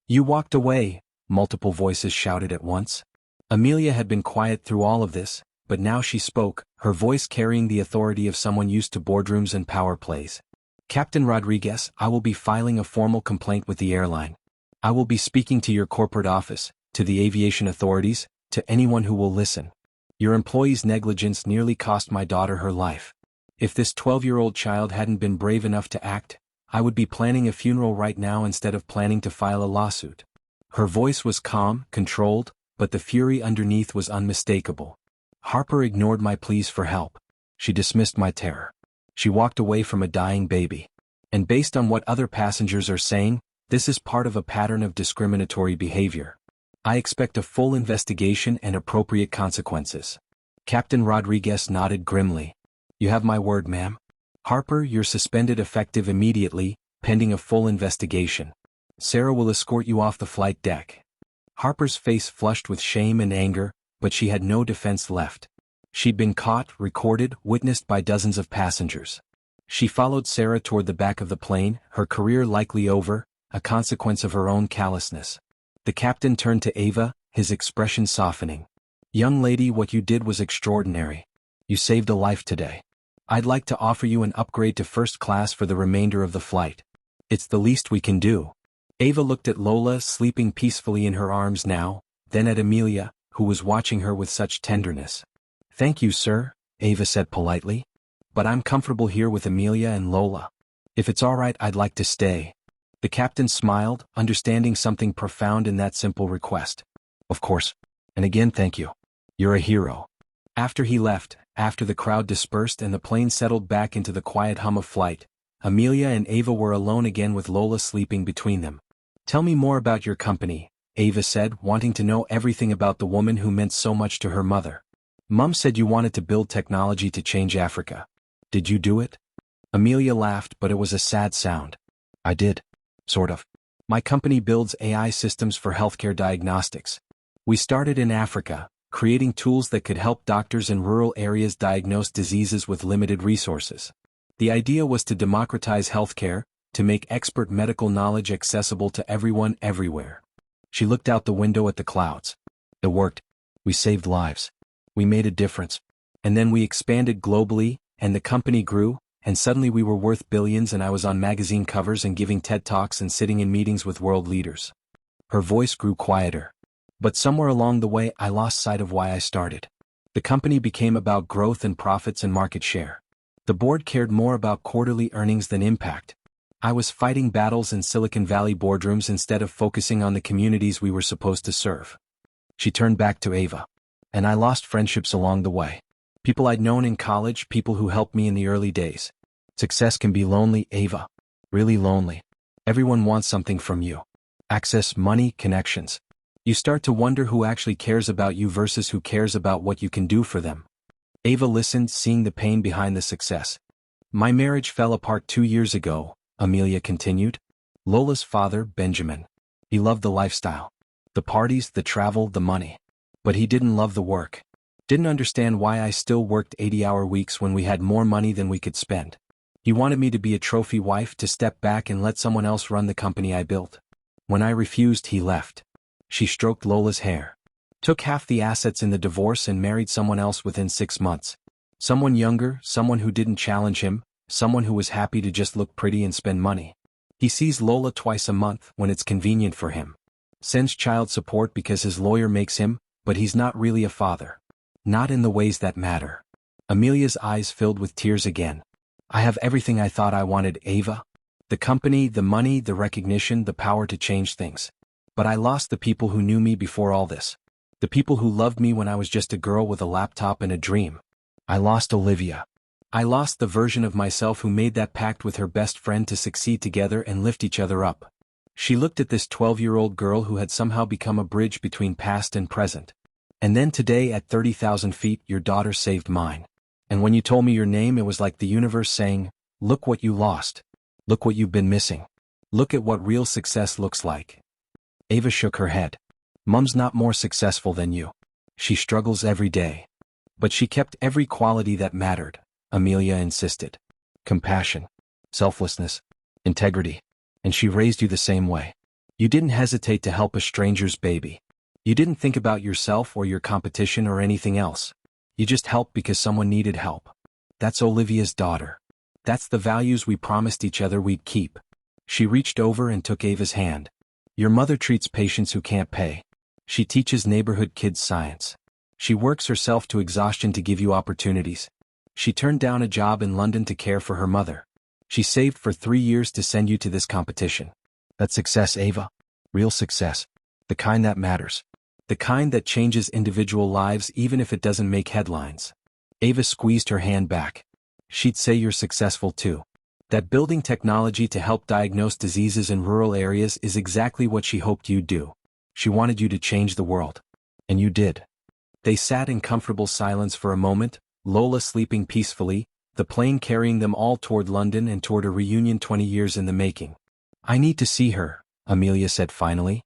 You walked away, multiple voices shouted at once. Amelia had been quiet through all of this, but now she spoke, her voice carrying the authority of someone used to boardrooms and power plays. Captain Rodriguez, I will be filing a formal complaint with the airline. I will be speaking to your corporate office, to the aviation authorities, to anyone who will listen. Your employee's negligence nearly cost my daughter her life. If this 12-year-old child hadn't been brave enough to act, I would be planning a funeral right now instead of planning to file a lawsuit. Her voice was calm, controlled, but the fury underneath was unmistakable. Harper ignored my pleas for help. She dismissed my terror. She walked away from a dying baby. And based on what other passengers are saying, this is part of a pattern of discriminatory behavior. I expect a full investigation and appropriate consequences. Captain Rodriguez nodded grimly. You have my word, ma'am. Harper, you're suspended effective immediately, pending a full investigation. Sarah will escort you off the flight deck. Harper's face flushed with shame and anger, but she had no defense left. She'd been caught, recorded, witnessed by dozens of passengers. She followed Sarah toward the back of the plane, her career likely over, a consequence of her own callousness. The captain turned to Ava, his expression softening. Young lady, what you did was extraordinary. You saved a life today. I'd like to offer you an upgrade to first class for the remainder of the flight. It's the least we can do. Ava looked at Lola, sleeping peacefully in her arms now, then at Amelia, who was watching her with such tenderness. Thank you, sir, Ava said politely. But I'm comfortable here with Amelia and Lola. If it's all right, I'd like to stay. The captain smiled, understanding something profound in that simple request. Of course. And again, thank you. You're a hero. After he left, after the crowd dispersed and the plane settled back into the quiet hum of flight, Amelia and Ava were alone again with Lola sleeping between them. Tell me more about your company, Ava said, wanting to know everything about the woman who meant so much to her mother. Mum said you wanted to build technology to change Africa. Did you do it? Amelia laughed, but it was a sad sound. I did. Sort of. My company builds AI systems for healthcare diagnostics. We started in Africa, creating tools that could help doctors in rural areas diagnose diseases with limited resources. The idea was to democratize healthcare, to make expert medical knowledge accessible to everyone everywhere. She looked out the window at the clouds. It worked. We saved lives. We made a difference. And then we expanded globally, and the company grew, and suddenly we were worth billions, and I was on magazine covers and giving TED Talks and sitting in meetings with world leaders. Her voice grew quieter. But somewhere along the way I lost sight of why I started. The company became about growth and profits and market share. The board cared more about quarterly earnings than impact. I was fighting battles in Silicon Valley boardrooms instead of focusing on the communities we were supposed to serve. She turned back to Ava. And I lost friendships along the way. People I'd known in college, people who helped me in the early days. Success can be lonely, Ava. Really lonely. Everyone wants something from you. Access, money, connections. You start to wonder who actually cares about you versus who cares about what you can do for them. Ava listened, seeing the pain behind the success. My marriage fell apart 2 years ago, Amelia continued. Lola's father, Benjamin. He loved the lifestyle. The parties, the travel, the money. But he didn't love the work. Didn't understand why I still worked 80-hour weeks when we had more money than we could spend. He wanted me to be a trophy wife, to step back and let someone else run the company I built. When I refused, he left. She stroked Lola's hair. Took half the assets in the divorce and married someone else within 6 months. Someone younger, someone who didn't challenge him, someone who was happy to just look pretty and spend money. He sees Lola twice a month when it's convenient for him. Sends child support because his lawyer makes him, but he's not really a father. Not in the ways that matter. Amelia's eyes filled with tears again. I have everything I thought I wanted, Ava. The company, the money, the recognition, the power to change things. But I lost the people who knew me before all this. The people who loved me when I was just a girl with a laptop and a dream. I lost Olivia. I lost the version of myself who made that pact with her best friend to succeed together and lift each other up. She looked at this 12-year-old girl who had somehow become a bridge between past and present. And then today at 30,000 feet, your daughter saved mine. And when you told me your name, it was like the universe saying, look what you lost. Look what you've been missing. Look at what real success looks like. Ava shook her head. Mom's not more successful than you. She struggles every day. But she kept every quality that mattered, Amelia insisted. Compassion, selflessness, integrity. And she raised you the same way. You didn't hesitate to help a stranger's baby. You didn't think about yourself or your competition or anything else. You just helped because someone needed help. That's Olivia's daughter. That's the values we promised each other we'd keep. She reached over and took Ava's hand. Your mother treats patients who can't pay. She teaches neighborhood kids science. She works herself to exhaustion to give you opportunities. She turned down a job in London to care for her mother. She saved for 3 years to send you to this competition. That's success, Ava. Real success. The kind that matters. The kind that changes individual lives even if it doesn't make headlines. Ava squeezed her hand back. She'd say you're successful too. That building technology to help diagnose diseases in rural areas is exactly what she hoped you'd do. She wanted you to change the world. And you did. They sat in comfortable silence for a moment, Lola sleeping peacefully, the plane carrying them all toward London and toward a reunion 20 years in the making. I need to see her, Amelia said finally.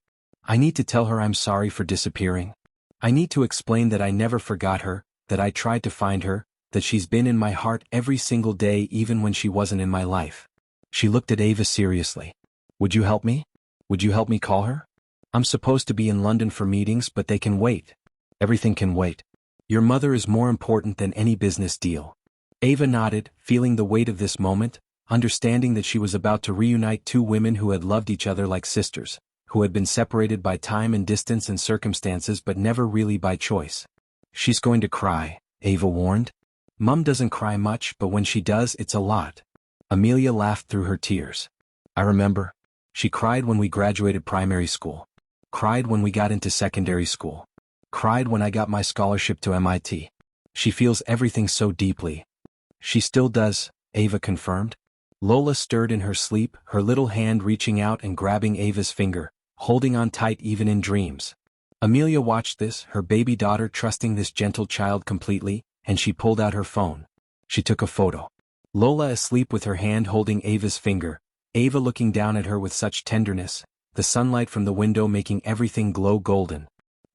I need to tell her I'm sorry for disappearing. I need to explain that I never forgot her, that I tried to find her, that she's been in my heart every single day even when she wasn't in my life. She looked at Ava seriously. Would you help me? Would you help me call her? I'm supposed to be in London for meetings, but they can wait. Everything can wait. Your mother is more important than any business deal. Ava nodded, feeling the weight of this moment, understanding that she was about to reunite two women who had loved each other like sisters, who had been separated by time and distance and circumstances but never really by choice. She's going to cry, Ava warned. Mum doesn't cry much, but when she does, it's a lot. Amelia laughed through her tears. I remember. She cried when we graduated primary school. Cried when we got into secondary school. Cried when I got my scholarship to MIT. She feels everything so deeply. She still does, Ava confirmed. Lola stirred in her sleep, her little hand reaching out and grabbing Ava's finger, holding on tight even in dreams. Amelia watched this, her baby daughter trusting this gentle child completely, and she pulled out her phone. She took a photo. Lola asleep with her hand holding Ava's finger, Ava looking down at her with such tenderness, the sunlight from the window making everything glow golden.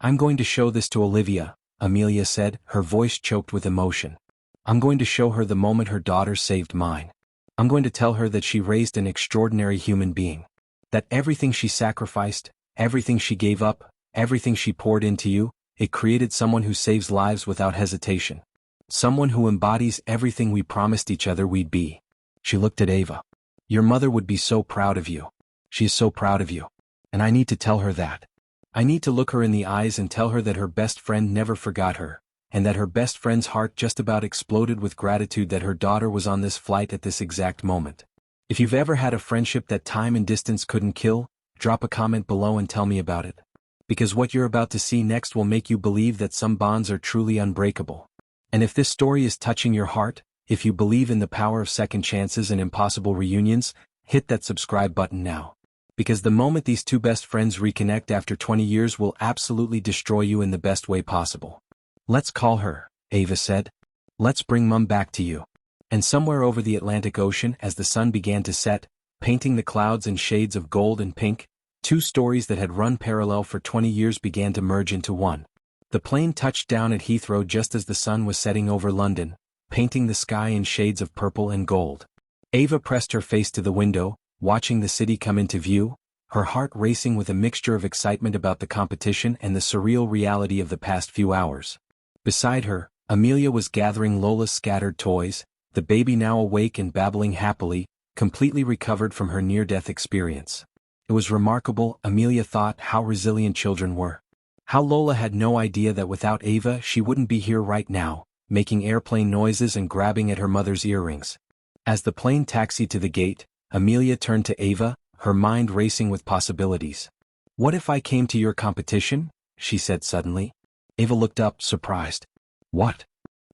I'm going to show this to Olivia, Amelia said, her voice choked with emotion. I'm going to show her the moment her daughter saved mine. I'm going to tell her that she raised an extraordinary human being. That everything she sacrificed, everything she gave up, everything she poured into you, it created someone who saves lives without hesitation. Someone who embodies everything we promised each other we'd be. She looked at Ava. Your mother would be so proud of you. She is so proud of you. And I need to tell her that. I need to look her in the eyes and tell her that her best friend never forgot her, and that her best friend's heart just about exploded with gratitude that her daughter was on this flight at this exact moment. If you've ever had a friendship that time and distance couldn't kill, drop a comment below and tell me about it. Because what you're about to see next will make you believe that some bonds are truly unbreakable. And if this story is touching your heart, if you believe in the power of second chances and impossible reunions, hit that subscribe button now. Because the moment these two best friends reconnect after 20 years will absolutely destroy you in the best way possible. Let's call her, Ava said. Let's bring Mum back to you. And somewhere over the Atlantic Ocean as the sun began to set, painting the clouds in shades of gold and pink, two stories that had run parallel for 20 years began to merge into one. The plane touched down at Heathrow just as the sun was setting over London, painting the sky in shades of purple and gold. Ava pressed her face to the window, watching the city come into view, her heart racing with a mixture of excitement about the competition and the surreal reality of the past few hours. Beside her, Amelia was gathering Lola's scattered toys, the baby now awake and babbling happily, completely recovered from her near-death experience. It was remarkable, Amelia thought, how resilient children were. How Lola had no idea that without Ava she wouldn't be here right now, making airplane noises and grabbing at her mother's earrings. As the plane taxied to the gate, Amelia turned to Ava, her mind racing with possibilities. What if I came to your competition? She said suddenly. Ava looked up, surprised. What?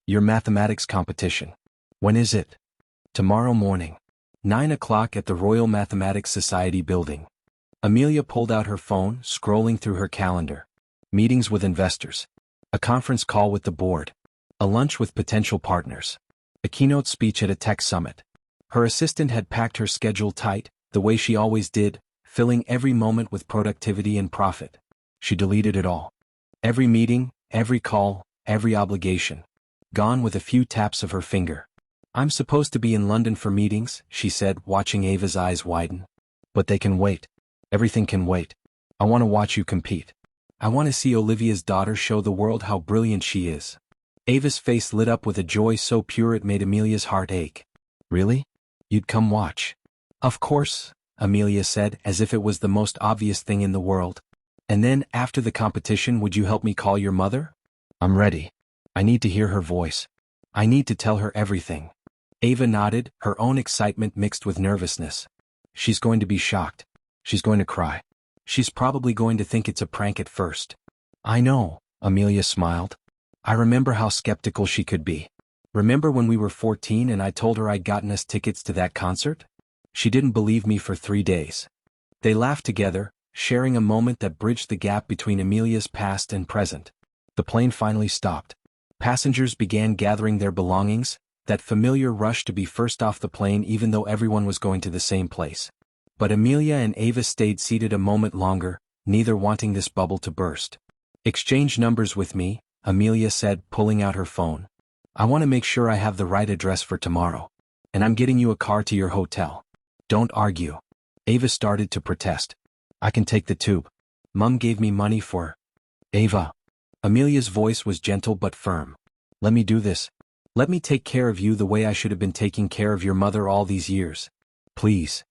Your mathematics competition. When is it? Tomorrow morning. 9 o'clock at the Royal Mathematics Society building. Amelia pulled out her phone, scrolling through her calendar. Meetings with investors. A conference call with the board. A lunch with potential partners. A keynote speech at a tech summit. Her assistant had packed her schedule tight, the way she always did, filling every moment with productivity and profit. She deleted it all. Every meeting, every call, every obligation. Gone with a few taps of her finger. I'm supposed to be in London for meetings, she said, watching Ava's eyes widen. But they can wait. Everything can wait. I want to watch you compete. I want to see Olivia's daughter show the world how brilliant she is. Ava's face lit up with a joy so pure it made Amelia's heart ache. Really? You'd come watch? Of course, Amelia said, as if it was the most obvious thing in the world. And then, after the competition, would you help me call your mother? I'm ready. I need to hear her voice. I need to tell her everything. Ava nodded, her own excitement mixed with nervousness. She's going to be shocked. She's going to cry. She's probably going to think it's a prank at first. I know, Amelia smiled. I remember how skeptical she could be. Remember when we were 14 and I told her I'd gotten us tickets to that concert? She didn't believe me for 3 days. They laughed together, sharing a moment that bridged the gap between Amelia's past and present. The plane finally stopped. Passengers began gathering their belongings, that familiar rush to be first off the plane even though everyone was going to the same place. But Amelia and Ava stayed seated a moment longer, neither wanting this bubble to burst. Exchange numbers with me, Amelia said, pulling out her phone. I want to make sure I have the right address for tomorrow. And I'm getting you a car to your hotel. Don't argue. Ava started to protest. I can take the tube. Mum gave me money for... Ava. Amelia's voice was gentle but firm. Let me do this. Let me take care of you the way I should have been taking care of your mother all these years. Please.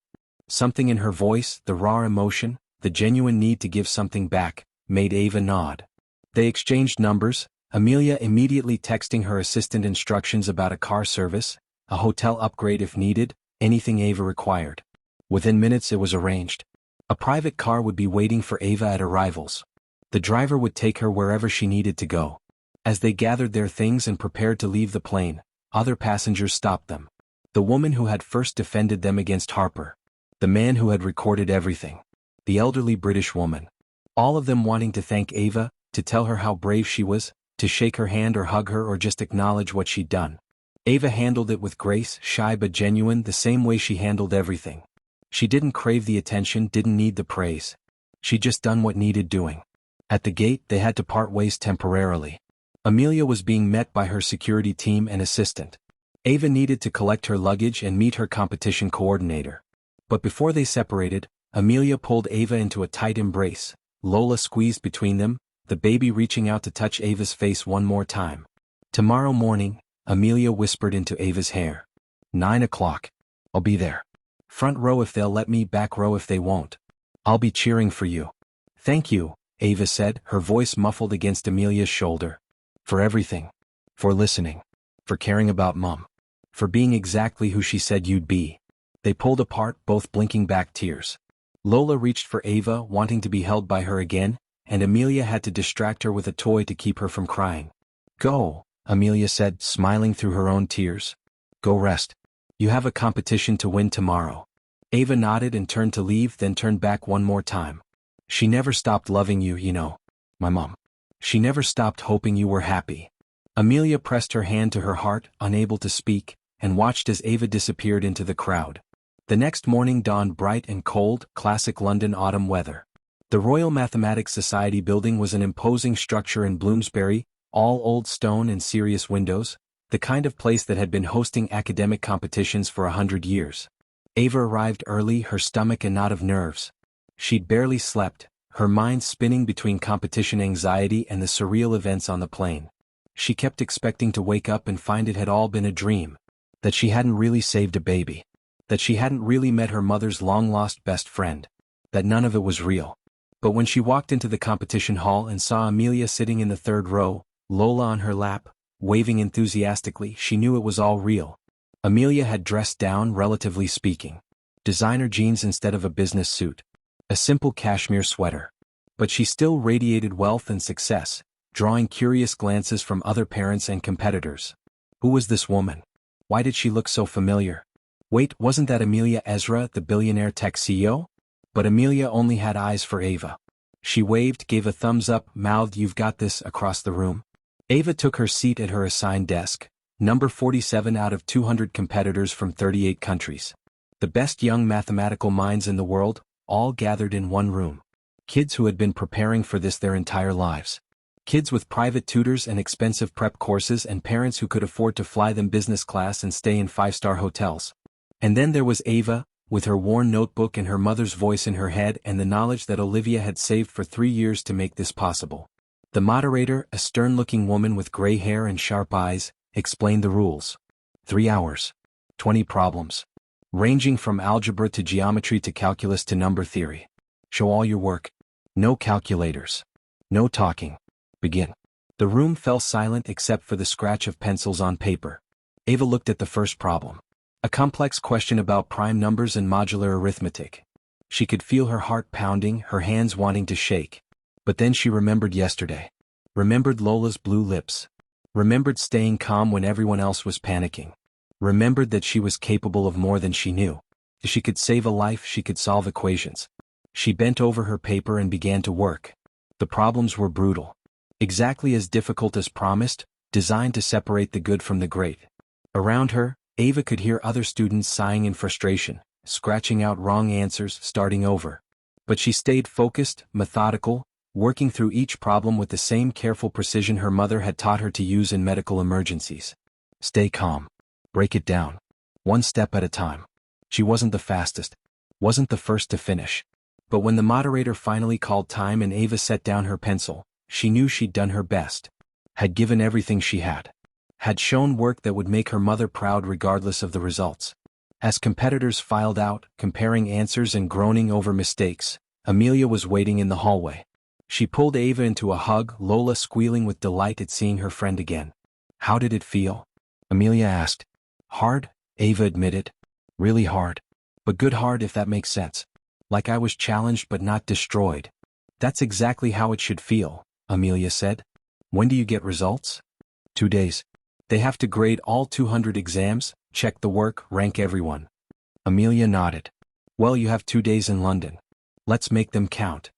Something in her voice, the raw emotion, the genuine need to give something back, made Ava nod. They exchanged numbers, Amelia immediately texting her assistant instructions about a car service, a hotel upgrade if needed, anything Ava required. Within minutes it was arranged. A private car would be waiting for Ava at arrivals. The driver would take her wherever she needed to go. As they gathered their things and prepared to leave the plane, other passengers stopped them. The woman who had first defended them against Harper. The man who had recorded everything. The elderly British woman. All of them wanting to thank Ava, to tell her how brave she was, to shake her hand or hug her or just acknowledge what she'd done. Ava handled it with grace, shy but genuine, the same way she handled everything. She didn't crave the attention, didn't need the praise. She'd just done what needed doing. At the gate, they had to part ways temporarily. Amelia was being met by her security team and assistant. Ava needed to collect her luggage and meet her competition coordinator. But before they separated, Amelia pulled Ava into a tight embrace. Lola squeezed between them, the baby reaching out to touch Ava's face one more time. Tomorrow morning, Amelia whispered into Ava's hair. 9 o'clock. I'll be there. Front row if they'll let me, back row if they won't. I'll be cheering for you. Thank you, Ava said, her voice muffled against Amelia's shoulder. For everything. For listening. For caring about Mom. For being exactly who she said you'd be. They pulled apart, both blinking back tears. Lola reached for Ava, wanting to be held by her again, and Amelia had to distract her with a toy to keep her from crying. Go, Amelia said, smiling through her own tears. Go rest. You have a competition to win tomorrow. Ava nodded and turned to leave, then turned back one more time. She never stopped loving you, you know. My mom. She never stopped hoping you were happy. Amelia pressed her hand to her heart, unable to speak, and watched as Ava disappeared into the crowd. The next morning dawned bright and cold, classic London autumn weather. The Royal Mathematics Society building was an imposing structure in Bloomsbury, all old stone and serious windows, the kind of place that had been hosting academic competitions for 100 years. Ava arrived early, her stomach a knot of nerves. She'd barely slept, her mind spinning between competition anxiety and the surreal events on the plane. She kept expecting to wake up and find it had all been a dream, that she hadn't really saved a baby, that she hadn't really met her mother's long-lost best friend, that none of it was real. But when she walked into the competition hall and saw Amelia sitting in the third row, Lola on her lap, waving enthusiastically, she knew it was all real. Amelia had dressed down, relatively speaking. Designer jeans instead of a business suit. A simple cashmere sweater. But she still radiated wealth and success, drawing curious glances from other parents and competitors. Who was this woman? Why did she look so familiar? Wait, wasn't that Amelia Ezra, the billionaire tech CEO? But Amelia only had eyes for Ava. She waved, gave a thumbs up, mouthed "You've got this" across the room. Ava took her seat at her assigned desk, number 47 out of 200 competitors from 38 countries. The best young mathematical minds in the world, all gathered in one room. Kids who had been preparing for this their entire lives. Kids with private tutors and expensive prep courses and parents who could afford to fly them business class and stay in 5-star hotels. And then there was Ava, with her worn notebook and her mother's voice in her head and the knowledge that Olivia had saved for 3 years to make this possible. The moderator, a stern-looking woman with gray hair and sharp eyes, explained the rules. 3 hours. 20 problems. Ranging from algebra to geometry to calculus to number theory. Show all your work. No calculators. No talking. Begin. The room fell silent except for the scratch of pencils on paper. Ava looked at the first problem. A complex question about prime numbers and modular arithmetic. She could feel her heart pounding, her hands wanting to shake. But then she remembered yesterday. Remembered Lola's blue lips. Remembered staying calm when everyone else was panicking. Remembered that she was capable of more than she knew. If she could save a life, she could solve equations. She bent over her paper and began to work. The problems were brutal. Exactly as difficult as promised, designed to separate the good from the great. Around her, Ava could hear other students sighing in frustration, scratching out wrong answers, starting over. But she stayed focused, methodical, working through each problem with the same careful precision her mother had taught her to use in medical emergencies. Stay calm. Break it down. One step at a time. She wasn't the fastest. Wasn't the first to finish. But when the moderator finally called time and Ava set down her pencil, she knew she'd done her best. Had given everything she had. Had shown work that would make her mother proud regardless of the results. As competitors filed out, comparing answers and groaning over mistakes, Amelia was waiting in the hallway. She pulled Ava into a hug, Lola squealing with delight at seeing her friend again. How did it feel? Amelia asked. Hard, Ava admitted. Really hard. But good hard if that makes sense. Like I was challenged but not destroyed. That's exactly how it should feel, Amelia said. When do you get results? 2 days. They have to grade all 200 exams, check the work, rank everyone. Amelia nodded. Well, you have 2 days in London. Let's make them count.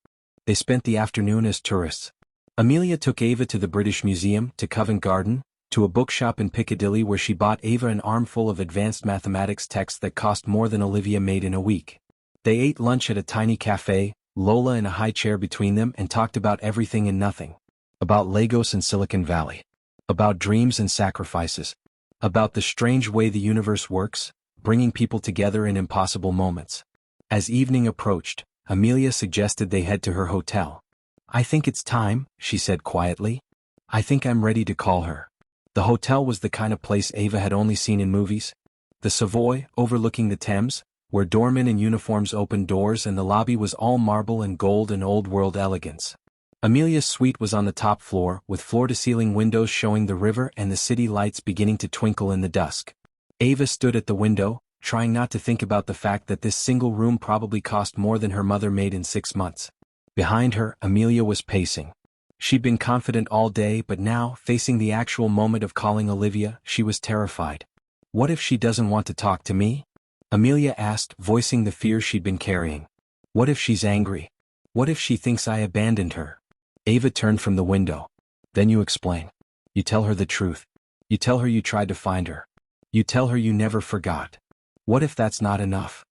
They spent the afternoon as tourists. Amelia took Ava to the British Museum, to Covent Garden, to a bookshop in Piccadilly where she bought Ava an armful of advanced mathematics texts that cost more than Olivia made in a week. They ate lunch at a tiny cafe, Lola in a high chair between them, and talked about everything and nothing. About Lagos and Silicon Valley. About dreams and sacrifices. About the strange way the universe works, bringing people together in impossible moments. As evening approached, Amelia suggested they head to her hotel. I think it's time, she said quietly. I think I'm ready to call her. The hotel was the kind of place Ava had only seen in movies. The Savoy, overlooking the Thames, where doormen in uniforms opened doors and the lobby was all marble and gold and old-world elegance. Amelia's suite was on the top floor, with floor-to-ceiling windows showing the river and the city lights beginning to twinkle in the dusk. Ava stood at the window, trying not to think about the fact that this single room probably cost more than her mother made in 6 months. Behind her, Amelia was pacing. She'd been confident all day, but now, facing the actual moment of calling Olivia, she was terrified. What if she doesn't want to talk to me? Amelia asked, voicing the fear she'd been carrying. What if she's angry? What if she thinks I abandoned her? Ava turned from the window. Then you explain. You tell her the truth. You tell her you tried to find her. You tell her you never forgot. What if that's not enough?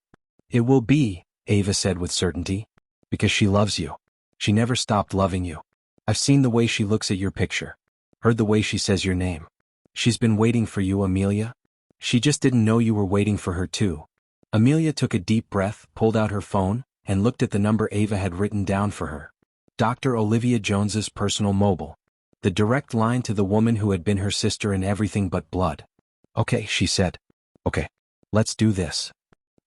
It will be, Ava said with certainty. Because she loves you. She never stopped loving you. I've seen the way she looks at your picture. Heard the way she says your name. She's been waiting for you, Amelia. She just didn't know you were waiting for her too. Amelia took a deep breath, pulled out her phone, and looked at the number Ava had written down for her. Dr. Olivia Jones's personal mobile. The direct line to the woman who had been her sister in everything but blood. Okay, she said. Okay. Let's do this.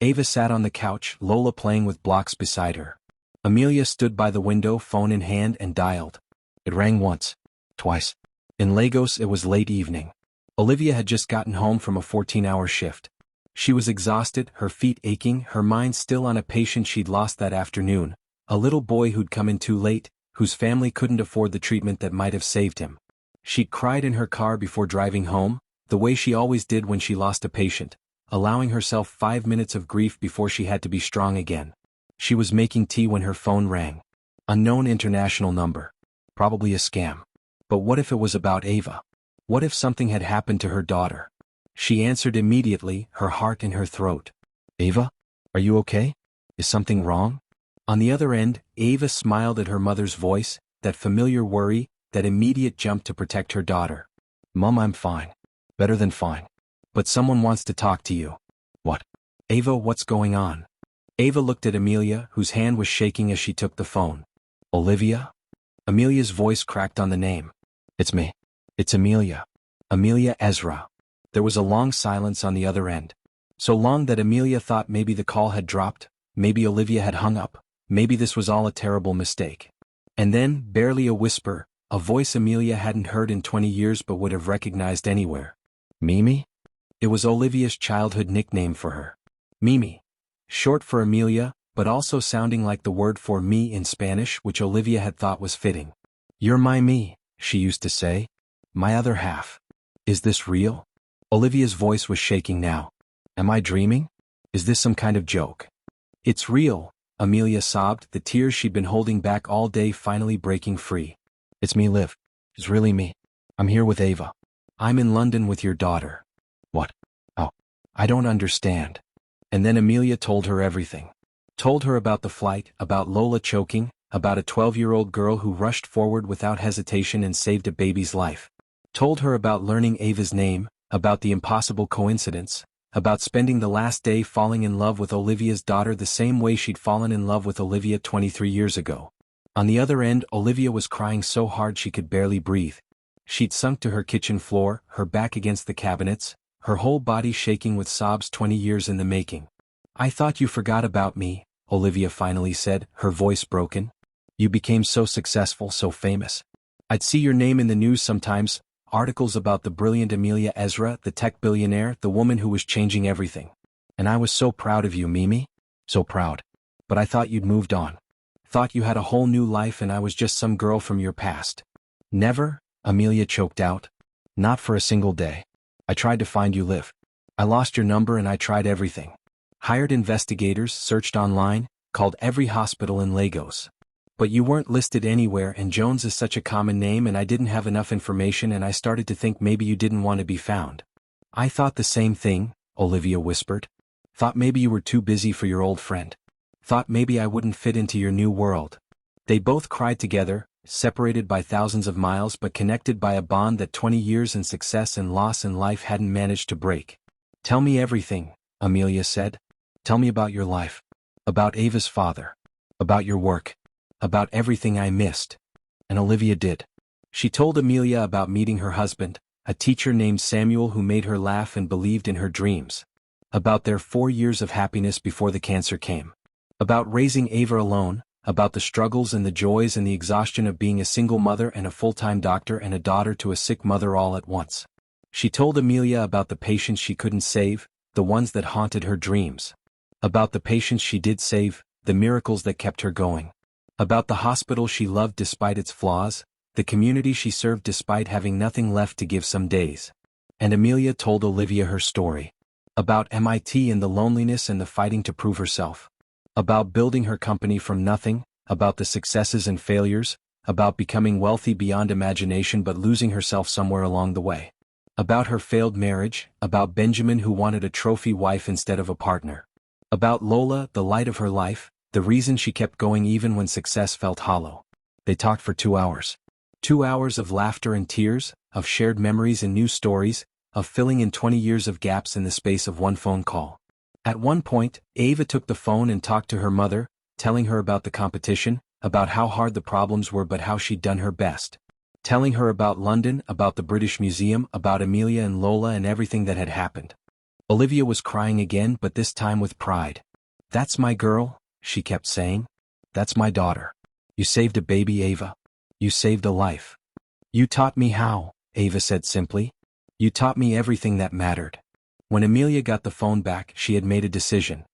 Ava sat on the couch, Lola playing with blocks beside her. Amelia stood by the window, phone in hand, and dialed. It rang once. Twice. In Lagos it was late evening. Olivia had just gotten home from a 14-hour shift. She was exhausted, her feet aching, her mind still on a patient she'd lost that afternoon, a little boy who'd come in too late, whose family couldn't afford the treatment that might have saved him. She'd cried in her car before driving home, the way she always did when she lost a patient, allowing herself 5 minutes of grief before she had to be strong again. She was making tea when her phone rang. Unknown international number. Probably a scam. But what if it was about Ava? What if something had happened to her daughter? She answered immediately, her heart in her throat. Ava? Are you okay? Is something wrong? On the other end, Ava smiled at her mother's voice, that familiar worry, that immediate jump to protect her daughter. Mom, I'm fine. Better than fine. But someone wants to talk to you. What? Ava, what's going on? Ava looked at Amelia, whose hand was shaking as she took the phone. Olivia? Amelia's voice cracked on the name. It's me. It's Amelia. Amelia Ezra. There was a long silence on the other end. So long that Amelia thought maybe the call had dropped, maybe Olivia had hung up, maybe this was all a terrible mistake. And then, barely a whisper, a voice Amelia hadn't heard in 20 years but would have recognized anywhere. Mimi? It was Olivia's childhood nickname for her. Mimi. Short for Amelia, but also sounding like the word for me in Spanish, which Olivia had thought was fitting. You're my me, she used to say. My other half. Is this real? Olivia's voice was shaking now. Am I dreaming? Is this some kind of joke? It's real, Amelia sobbed, the tears she'd been holding back all day finally breaking free. It's me, Liv. It's really me. I'm here with Ava. I'm in London with your daughter. What? Oh, I don't understand. And then Amelia told her everything. Told her about the flight, about Lola choking, about a 12-year-old girl who rushed forward without hesitation and saved a baby's life. Told her about learning Ava's name, about the impossible coincidence, about spending the last day falling in love with Olivia's daughter the same way she'd fallen in love with Olivia 23 years ago. On the other end, Olivia was crying so hard she could barely breathe. She'd sunk to her kitchen floor, her back against the cabinets, her whole body shaking with sobs 20 years in the making. I thought you forgot about me, Olivia finally said, her voice broken. You became so successful, so famous. I'd see your name in the news sometimes, articles about the brilliant Amelia Ezra, the tech billionaire, the woman who was changing everything. And I was so proud of you, Mimi. So proud. But I thought you'd moved on. Thought you had a whole new life and I was just some girl from your past. Never, Amelia choked out. Not for a single day. I tried to find you, Liv. I lost your number and I tried everything. Hired investigators, searched online, called every hospital in Lagos. But you weren't listed anywhere and Jones is such a common name and I didn't have enough information and I started to think maybe you didn't want to be found. I thought the same thing, Olivia whispered. Thought maybe you were too busy for your old friend. Thought maybe I wouldn't fit into your new world. They both cried together, separated by thousands of miles but connected by a bond that 20 years and success and loss in life hadn't managed to break. "Tell me everything," Amelia said. "Tell me about your life. About Ava's father. About your work. About everything I missed." And Olivia did. She told Amelia about meeting her husband, a teacher named Samuel who made her laugh and believed in her dreams. About their 4 years of happiness before the cancer came. About raising Ava alone, about the struggles and the joys and the exhaustion of being a single mother and a full-time doctor and a daughter to a sick mother all at once. She told Amelia about the patients she couldn't save, the ones that haunted her dreams. About the patients she did save, the miracles that kept her going. About the hospital she loved despite its flaws, the community she served despite having nothing left to give some days. And Amelia told Olivia her story. About MIT and the loneliness and the fighting to prove herself. About building her company from nothing, about the successes and failures, about becoming wealthy beyond imagination but losing herself somewhere along the way. About her failed marriage, about Benjamin who wanted a trophy wife instead of a partner. About Lola, the light of her life, the reason she kept going even when success felt hollow. They talked for 2 hours. 2 hours of laughter and tears, of shared memories and new stories, of filling in 20 years of gaps in the space of one phone call. At one point, Ava took the phone and talked to her mother, telling her about the competition, about how hard the problems were but how she'd done her best. Telling her about London, about the British Museum, about Amelia and Lola and everything that had happened. Olivia was crying again but this time with pride. "That's my girl," she kept saying. "That's my daughter. You saved a baby, Ava. You saved a life. You taught me how," Ava said simply. "You taught me everything that mattered." When Amelia got the phone back, she had made a decision.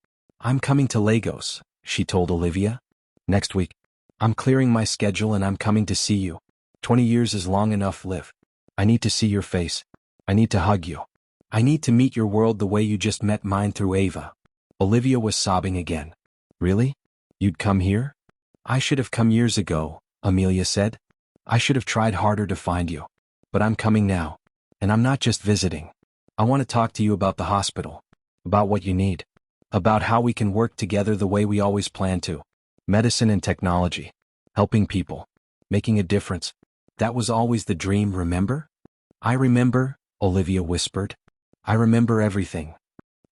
"I'm coming to Lagos," she told Olivia. "Next week. I'm clearing my schedule and I'm coming to see you. 20 years is long enough, Liv. I need to see your face. I need to hug you. I need to meet your world the way you just met mine through Ava." Olivia was sobbing again. "Really? You'd come here?" "I should have come years ago," Amelia said. "I should have tried harder to find you. But I'm coming now. And I'm not just visiting. I want to talk to you about the hospital. About what you need. About how we can work together the way we always planned to. Medicine and technology. Helping people. Making a difference. That was always the dream, remember?" "I remember," Olivia whispered. "I remember everything."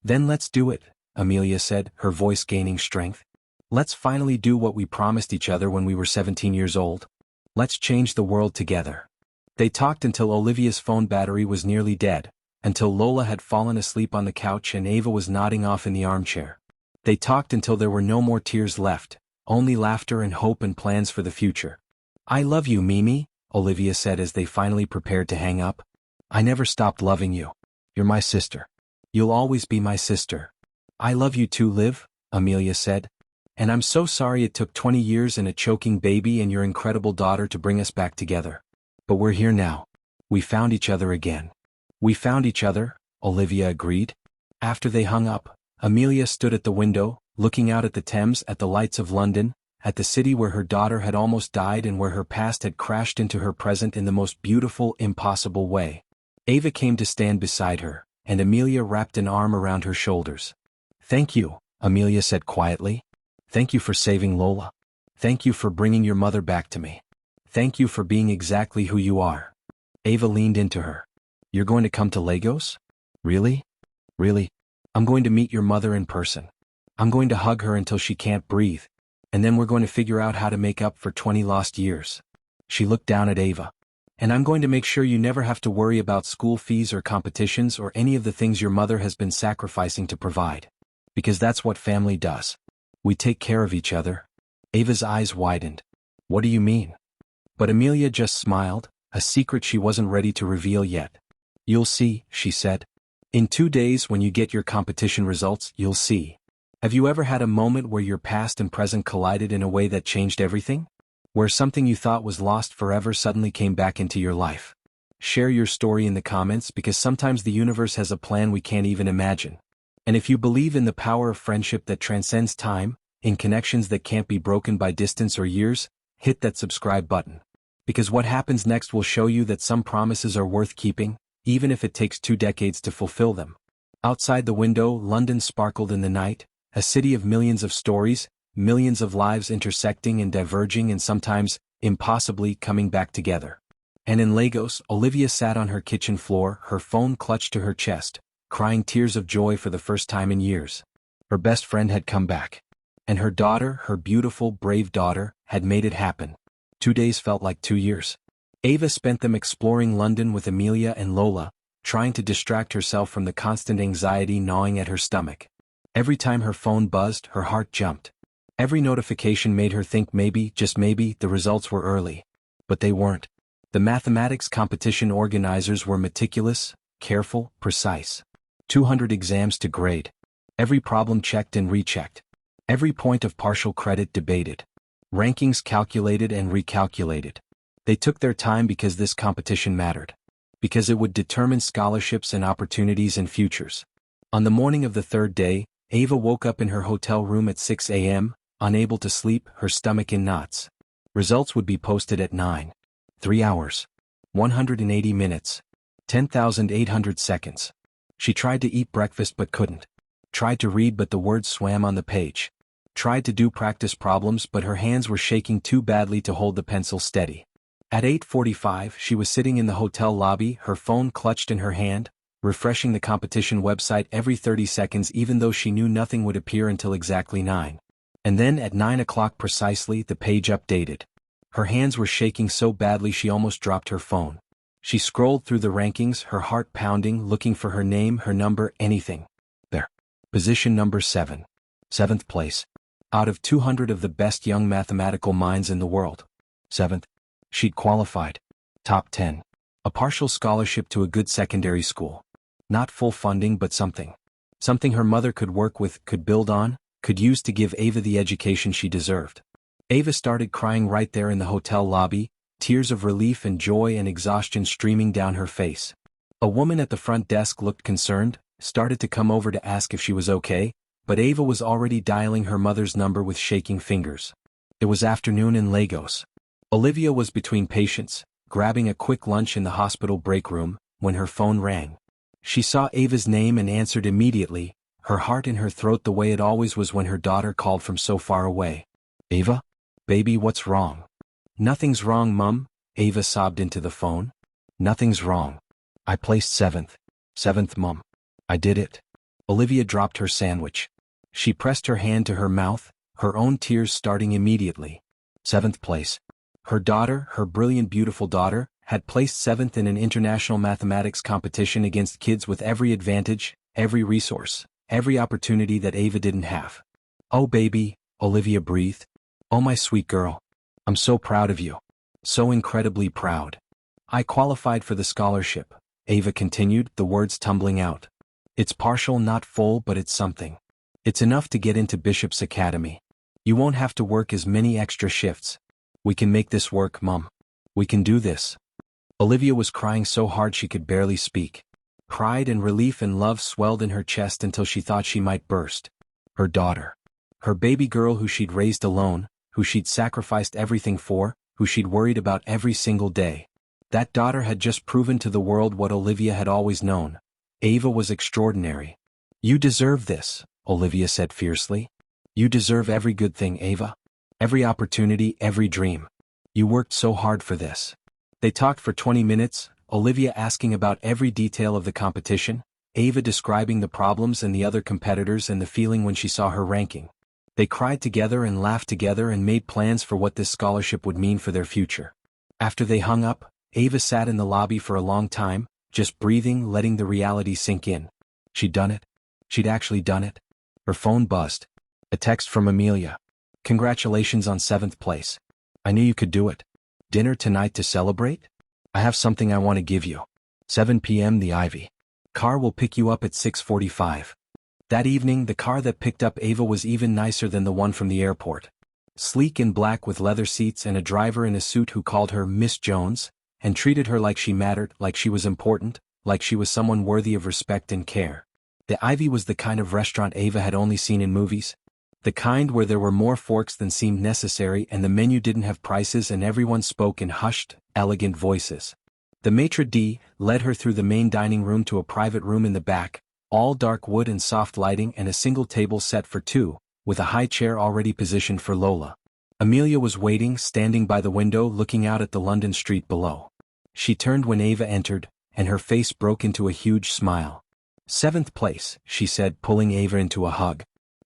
"Then let's do it," Amelia said, her voice gaining strength. "Let's finally do what we promised each other when we were 17 years old. Let's change the world together." They talked until Olivia's phone battery was nearly dead, until Lola had fallen asleep on the couch and Ava was nodding off in the armchair. They talked until there were no more tears left, only laughter and hope and plans for the future. "I love you, Mimi," Olivia said as they finally prepared to hang up. "I never stopped loving you. You're my sister. You'll always be my sister." "I love you too, Liv," Amelia said. "And I'm so sorry it took 20 years and a choking baby and your incredible daughter to bring us back together. But we're here now. We found each other again." "We found each other," Olivia agreed. After they hung up, Amelia stood at the window, looking out at the Thames, at the lights of London, at the city where her daughter had almost died and where her past had crashed into her present in the most beautiful, impossible way. Ava came to stand beside her, and Amelia wrapped an arm around her shoulders. "Thank you," Amelia said quietly. "Thank you for saving Lola. Thank you for bringing your mother back to me. Thank you for being exactly who you are." Ava leaned into her. "You're going to come to Lagos? Really? Really? I'm going to meet your mother in person. I'm going to hug her until she can't breathe. And then we're going to figure out how to make up for 20 lost years." She looked down at Ava. "And I'm going to make sure you never have to worry about school fees or competitions or any of the things your mother has been sacrificing to provide. Because that's what family does. We take care of each other." Ava's eyes widened. "What do you mean?" But Amelia just smiled, a secret she wasn't ready to reveal yet. "You'll see," she said. "In 2 days when you get your competition results, you'll see. Have you ever had a moment where your past and present collided in a way that changed everything? Where something you thought was lost forever suddenly came back into your life? Share your story in the comments because sometimes the universe has a plan we can't even imagine. And if you believe in the power of friendship that transcends time, in connections that can't be broken by distance or years, hit that subscribe button. Because what happens next will show you that some promises are worth keeping, even if it takes 2 decades to fulfill them. Outside the window, London sparkled in the night, a city of millions of stories, millions of lives intersecting and diverging and sometimes impossibly coming back together. And in Lagos, Olivia sat on her kitchen floor, her phone clutched to her chest, crying tears of joy for the first time in years. Her best friend had come back. And her daughter, her beautiful, brave daughter, had made it happen. 2 days felt like 2 years. Ava spent them exploring London with Amelia and Lola, trying to distract herself from the constant anxiety gnawing at her stomach. Every time her phone buzzed, her heart jumped. Every notification made her think maybe, just maybe, the results were early. But they weren't. The mathematics competition organizers were meticulous, careful, precise. 200 exams to grade. Every problem checked and rechecked. Every point of partial credit debated. Rankings calculated and recalculated. They took their time because this competition mattered. Because it would determine scholarships and opportunities and futures. On the morning of the third day, Ava woke up in her hotel room at 6 a.m., unable to sleep, her stomach in knots. Results would be posted at 9. 3 hours. 180 minutes. 10,800 seconds. She tried to eat breakfast but couldn't. Tried to read but the words swam on the page. Tried to do practice problems but her hands were shaking too badly to hold the pencil steady. At 8:45 she was sitting in the hotel lobby, her phone clutched in her hand, refreshing the competition website every 30 seconds even though she knew nothing would appear until exactly 9. And then at 9 o'clock precisely the page updated. Her hands were shaking so badly she almost dropped her phone. She scrolled through the rankings, her heart pounding, looking for her name, her number, anything. There. Position number 7. 7th place. Out of 200 of the best young mathematical minds in the world. 7th. She'd qualified. Top 10. A partial scholarship to a good secondary school. Not full funding but something. Something her mother could work with, could build on, could use to give Ava the education she deserved. Ava started crying right there in the hotel lobby, tears of relief and joy and exhaustion streaming down her face. A woman at the front desk looked concerned, started to come over to ask if she was okay, but Ava was already dialing her mother's number with shaking fingers. It was afternoon in Lagos. Olivia was between patients, grabbing a quick lunch in the hospital break room, when her phone rang. She saw Ava's name and answered immediately, her heart in her throat the way it always was when her daughter called from so far away. Ava? Baby, what's wrong? Nothing's wrong, Mum, Ava sobbed into the phone. Nothing's wrong. I placed 7th. 7th, Mum. I did it. Olivia dropped her sandwich. She pressed her hand to her mouth, her own tears starting immediately. 7th place. Her daughter, her brilliant beautiful daughter, had placed 7th in an international mathematics competition against kids with every advantage, every resource, every opportunity that Ava didn't have. Oh baby, Olivia breathed. Oh my sweet girl. I'm so proud of you. So incredibly proud. I qualified for the scholarship, Ava continued, the words tumbling out. It's partial, not full, but it's something. It's enough to get into Bishop's Academy. You won't have to work as many extra shifts. We can make this work, Mum. We can do this. Olivia was crying so hard she could barely speak. Pride and relief and love swelled in her chest until she thought she might burst. Her daughter. Her baby girl who she'd raised alone, who she'd sacrificed everything for, who she'd worried about every single day. That daughter had just proven to the world what Olivia had always known. Ava was extraordinary. You deserve this, Olivia said fiercely. You deserve every good thing, Ava. Every opportunity, every dream. You worked so hard for this. They talked for 20 minutes, Olivia asking about every detail of the competition, Ava describing the problems and the other competitors and the feeling when she saw her ranking. They cried together and laughed together and made plans for what this scholarship would mean for their future. After they hung up, Ava sat in the lobby for a long time, just breathing, letting the reality sink in. She'd done it. She'd actually done it. Her phone buzzed. A text from Amelia. Congratulations on 7th place. I knew you could do it. Dinner tonight to celebrate? I have something I want to give you. 7 p.m. the Ivy. Car will pick you up at 6:45. That evening the car that picked up Ava was even nicer than the one from the airport. Sleek in black with leather seats and a driver in a suit who called her Miss Jones, and treated her like she mattered, like she was important, like she was someone worthy of respect and care. The Ivy was the kind of restaurant Ava had only seen in movies. The kind where there were more forks than seemed necessary and the menu didn't have prices and everyone spoke in hushed, elegant voices. The maitre d' led her through the main dining room to a private room in the back, all dark wood and soft lighting and a single table set for two, with a high chair already positioned for Lola. Amelia was waiting, standing by the window looking out at the London street below. She turned when Ava entered, and her face broke into a huge smile. "Seventh place," she said, pulling Ava into a hug.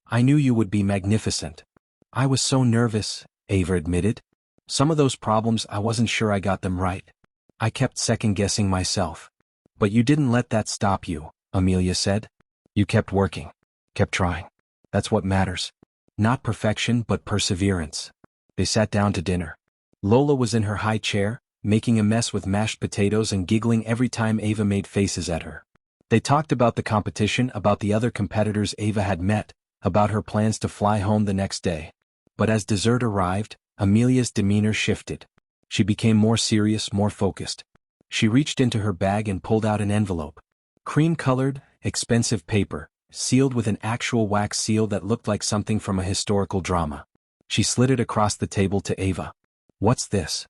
"I knew you would be magnificent." "I was so nervous," Ava admitted. "Some of those problems I wasn't sure I got them right. I kept second-guessing myself." "But you didn't let that stop you," Amelia said. "You kept working. Kept trying. That's what matters. Not perfection but perseverance." They sat down to dinner. Lola was in her high chair, making a mess with mashed potatoes and giggling every time Ava made faces at her. They talked about the competition, about the other competitors Ava had met, about her plans to fly home the next day. But as dessert arrived, Amelia's demeanor shifted. She became more serious, more focused. She reached into her bag and pulled out an envelope. Cream-colored, expensive paper, sealed with an actual wax seal that looked like something from a historical drama. She slid it across the table to Ava. "What's this?"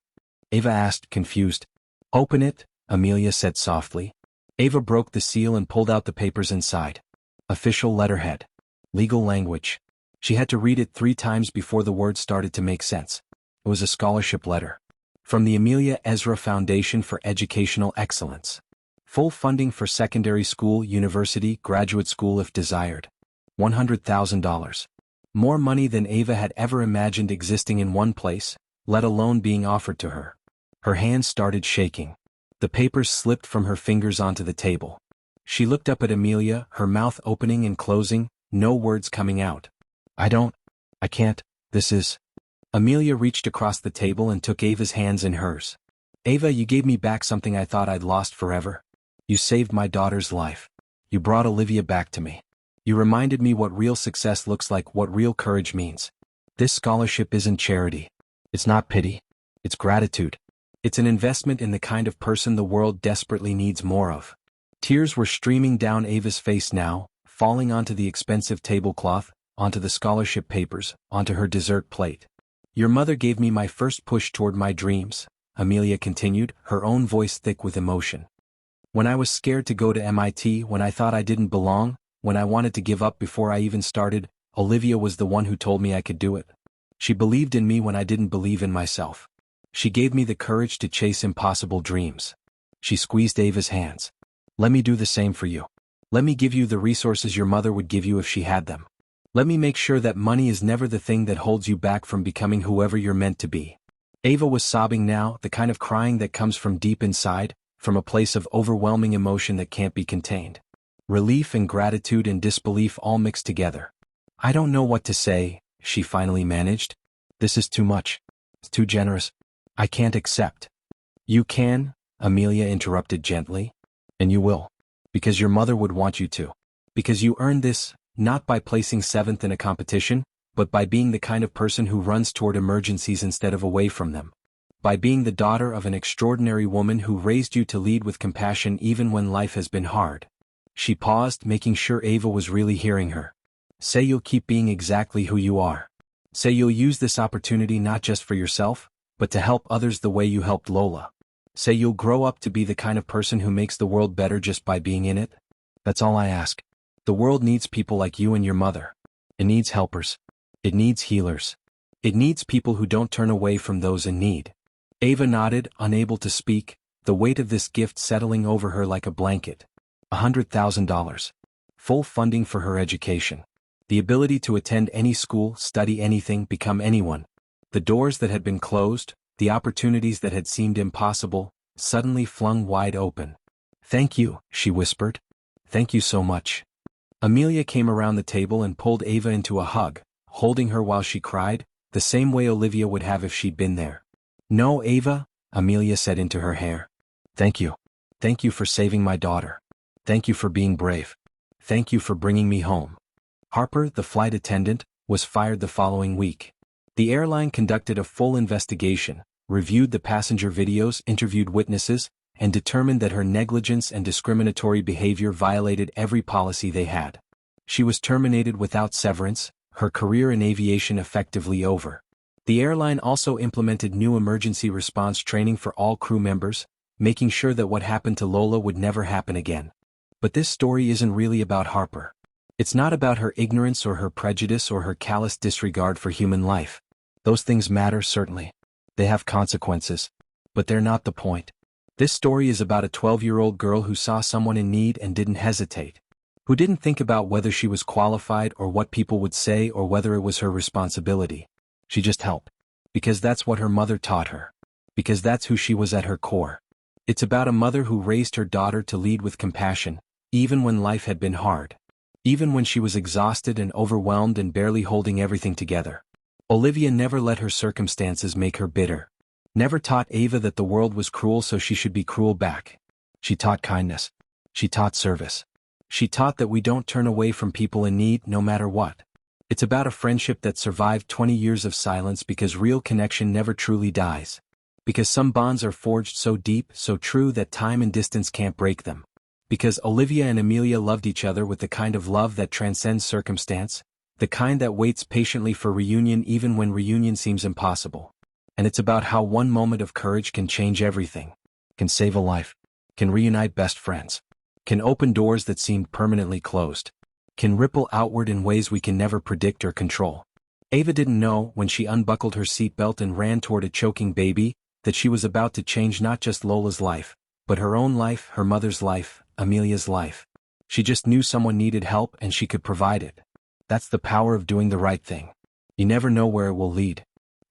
Ava asked, confused. "Open it," Amelia said softly. Ava broke the seal and pulled out the papers inside. Official letterhead. Legal language. She had to read it 3 times before the words started to make sense. It was a scholarship letter. From the Amelia Ezra Foundation for Educational Excellence. Full funding for secondary school, university, graduate school if desired. $100,000. More money than Ava had ever imagined existing in one place, let alone being offered to her. Her hands started shaking. The papers slipped from her fingers onto the table. She looked up at Amelia, her mouth opening and closing, no words coming out. I can't, this is..." Amelia reached across the table and took Ava's hands in hers. "Ava, you gave me back something I thought I'd lost forever. You saved my daughter's life. You brought Olivia back to me. You reminded me what real success looks like, what real courage means. This scholarship isn't charity. It's not pity. It's gratitude. It's an investment in the kind of person the world desperately needs more of." Tears were streaming down Ava's face now, falling onto the expensive tablecloth, onto the scholarship papers, onto her dessert plate. "Your mother gave me my first push toward my dreams," Amelia continued, her own voice thick with emotion. "When I was scared to go to MIT, when I thought I didn't belong, when I wanted to give up before I even started, Olivia was the one who told me I could do it. She believed in me when I didn't believe in myself. She gave me the courage to chase impossible dreams." She squeezed Ava's hands. "Let me do the same for you. Let me give you the resources your mother would give you if she had them. Let me make sure that money is never the thing that holds you back from becoming whoever you're meant to be." Ava was sobbing now, the kind of crying that comes from deep inside, from a place of overwhelming emotion that can't be contained. Relief and gratitude and disbelief all mixed together. "I don't know what to say," she finally managed. "This is too much. It's too generous. I can't accept." "You can," Amelia interrupted gently. "And you will. Because your mother would want you to. Because you earned this, not by placing 7th in a competition, but by being the kind of person who runs toward emergencies instead of away from them. By being the daughter of an extraordinary woman who raised you to lead with compassion even when life has been hard." She paused, making sure Ava was really hearing her. "Say you'll keep being exactly who you are. Say you'll use this opportunity not just for yourself, but to help others the way you helped Lola. Say you'll grow up to be the kind of person who makes the world better just by being in it. That's all I ask. The world needs people like you and your mother. It needs helpers. It needs healers. It needs people who don't turn away from those in need." Ava nodded, unable to speak, the weight of this gift settling over her like a blanket. $100,000. Full funding for her education. The ability to attend any school, study anything, become anyone. The doors that had been closed, the opportunities that had seemed impossible, suddenly flung wide open. "Thank you," she whispered. "Thank you so much." Amelia came around the table and pulled Ava into a hug, holding her while she cried, the same way Olivia would have if she'd been there. "No, Ava," Amelia said into her hair. "Thank you. Thank you for saving my daughter. Thank you for being brave. Thank you for bringing me home." Harper, the flight attendant, was fired the following week. The airline conducted a full investigation, reviewed the passenger videos, interviewed witnesses, and determined that her negligence and discriminatory behavior violated every policy they had. She was terminated without severance, her career in aviation effectively over. The airline also implemented new emergency response training for all crew members, making sure that what happened to Lola would never happen again. But this story isn't really about Harper. It's not about her ignorance or her prejudice or her callous disregard for human life. Those things matter, certainly. They have consequences. But they're not the point. This story is about a 12-year-old girl who saw someone in need and didn't hesitate. Who didn't think about whether she was qualified or what people would say or whether it was her responsibility. She just helped. Because that's what her mother taught her. Because that's who she was at her core. It's about a mother who raised her daughter to lead with compassion, even when life had been hard. Even when she was exhausted and overwhelmed and barely holding everything together. Olivia never let her circumstances make her bitter. Never taught Ava that the world was cruel so she should be cruel back. She taught kindness. She taught service. She taught that we don't turn away from people in need no matter what. It's about a friendship that survived 20 years of silence because real connection never truly dies. Because some bonds are forged so deep, so true that time and distance can't break them. Because Olivia and Amelia loved each other with the kind of love that transcends circumstance, the kind that waits patiently for reunion even when reunion seems impossible. And it's about how one moment of courage can change everything. Can save a life. Can reunite best friends. Can open doors that seemed permanently closed. Can ripple outward in ways we can never predict or control. Ava didn't know, when she unbuckled her seatbelt and ran toward a choking baby, that she was about to change not just Lola's life, but her own life, her mother's life, Amelia's life. She just knew someone needed help and she could provide it. That's the power of doing the right thing. You never know where it will lead.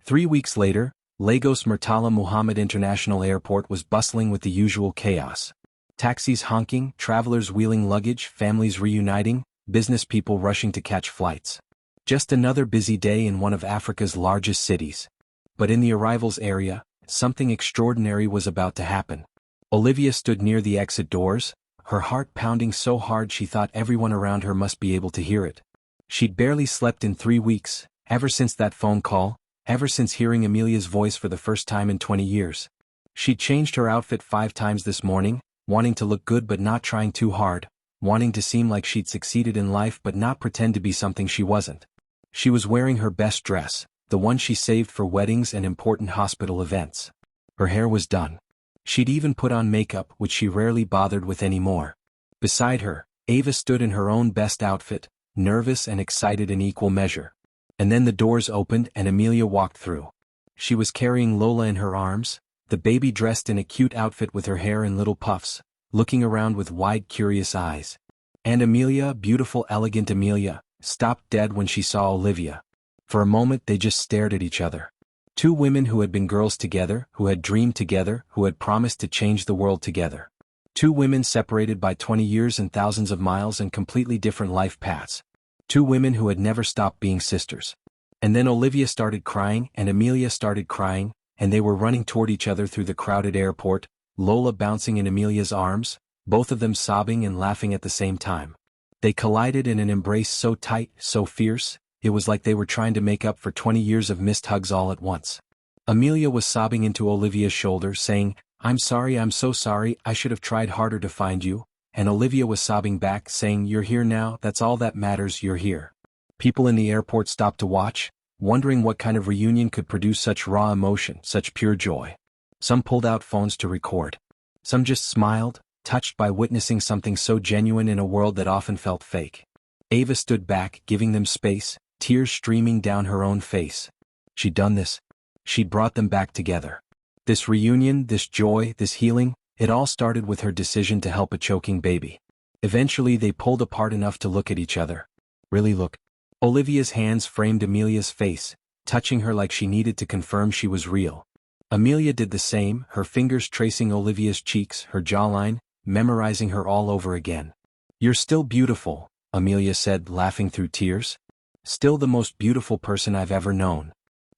3 weeks later, Lagos Murtala Muhammad International Airport was bustling with the usual chaos. Taxis honking, travelers wheeling luggage, families reuniting, business people rushing to catch flights. Just another busy day in one of Africa's largest cities. But in the arrivals area, something extraordinary was about to happen. Olivia stood near the exit doors, her heart pounding so hard she thought everyone around her must be able to hear it. She'd barely slept in 3 weeks, ever since that phone call, ever since hearing Amelia's voice for the first time in 20 years. She'd changed her outfit 5 times this morning, wanting to look good but not trying too hard, wanting to seem like she'd succeeded in life but not pretend to be something she wasn't. She was wearing her best dress, the one she saved for weddings and important hospital events. Her hair was done. She'd even put on makeup, which she rarely bothered with anymore. Beside her, Ava stood in her own best outfit, nervous and excited in equal measure. And then the doors opened and Amelia walked through. She was carrying Lola in her arms, the baby dressed in a cute outfit with her hair in little puffs, looking around with wide, curious eyes. And Amelia, beautiful, elegant Amelia, stopped dead when she saw Olivia. For a moment they just stared at each other. 2 women who had been girls together, who had dreamed together, who had promised to change the world together. 2 women separated by 20 years and thousands of miles and completely different life paths. 2 women who had never stopped being sisters. And then Olivia started crying and Amelia started crying, and they were running toward each other through the crowded airport, Lola bouncing in Amelia's arms, both of them sobbing and laughing at the same time. They collided in an embrace so tight, so fierce, it was like they were trying to make up for 20 years of missed hugs all at once. Amelia was sobbing into Olivia's shoulder, saying, "I'm sorry, I'm so sorry, I should have tried harder to find you," and Olivia was sobbing back, saying, "You're here now, that's all that matters, you're here." People in the airport stopped to watch, wondering what kind of reunion could produce such raw emotion, such pure joy. Some pulled out phones to record. Some just smiled, touched by witnessing something so genuine in a world that often felt fake. Ava stood back, giving them space, tears streaming down her own face. She'd done this. She'd brought them back together. This reunion, this joy, this healing, it all started with her decision to help a choking baby. Eventually they pulled apart enough to look at each other. Really look. Olivia's hands framed Amelia's face, touching her like she needed to confirm she was real. Amelia did the same, her fingers tracing Olivia's cheeks, her jawline, memorizing her all over again. "You're still beautiful," Amelia said, laughing through tears. "Still the most beautiful person I've ever known."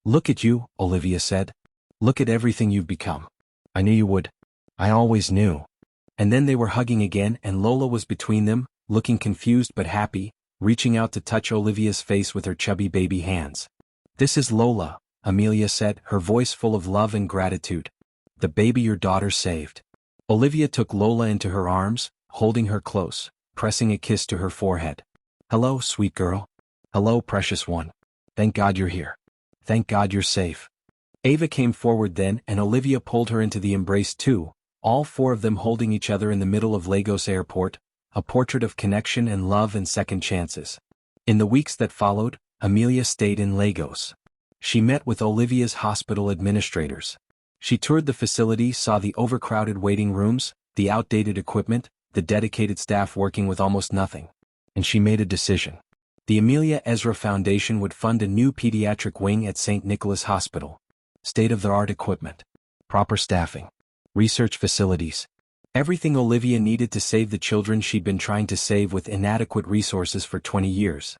"Look at you," Olivia said. "Look at everything you've become. I knew you would. I always knew." And then they were hugging again and Lola was between them, looking confused but happy, reaching out to touch Olivia's face with her chubby baby hands. "This is Lola," Amelia said, her voice full of love and gratitude. "The baby your daughter saved." Olivia took Lola into her arms, holding her close, pressing a kiss to her forehead. "Hello, sweet girl. Hello, precious one. Thank God you're here. Thank God you're safe." Ava came forward then and Olivia pulled her into the embrace too, all 4 of them holding each other in the middle of Lagos Airport, a portrait of connection and love and second chances. In the weeks that followed, Amelia stayed in Lagos. She met with Olivia's hospital administrators. She toured the facility, saw the overcrowded waiting rooms, the outdated equipment, the dedicated staff working with almost nothing. And she made a decision. The Amelia Ezra Foundation would fund a new pediatric wing at St. Nicholas Hospital. State-of-the-art equipment, proper staffing, research facilities. Everything Olivia needed to save the children she'd been trying to save with inadequate resources for 20 years.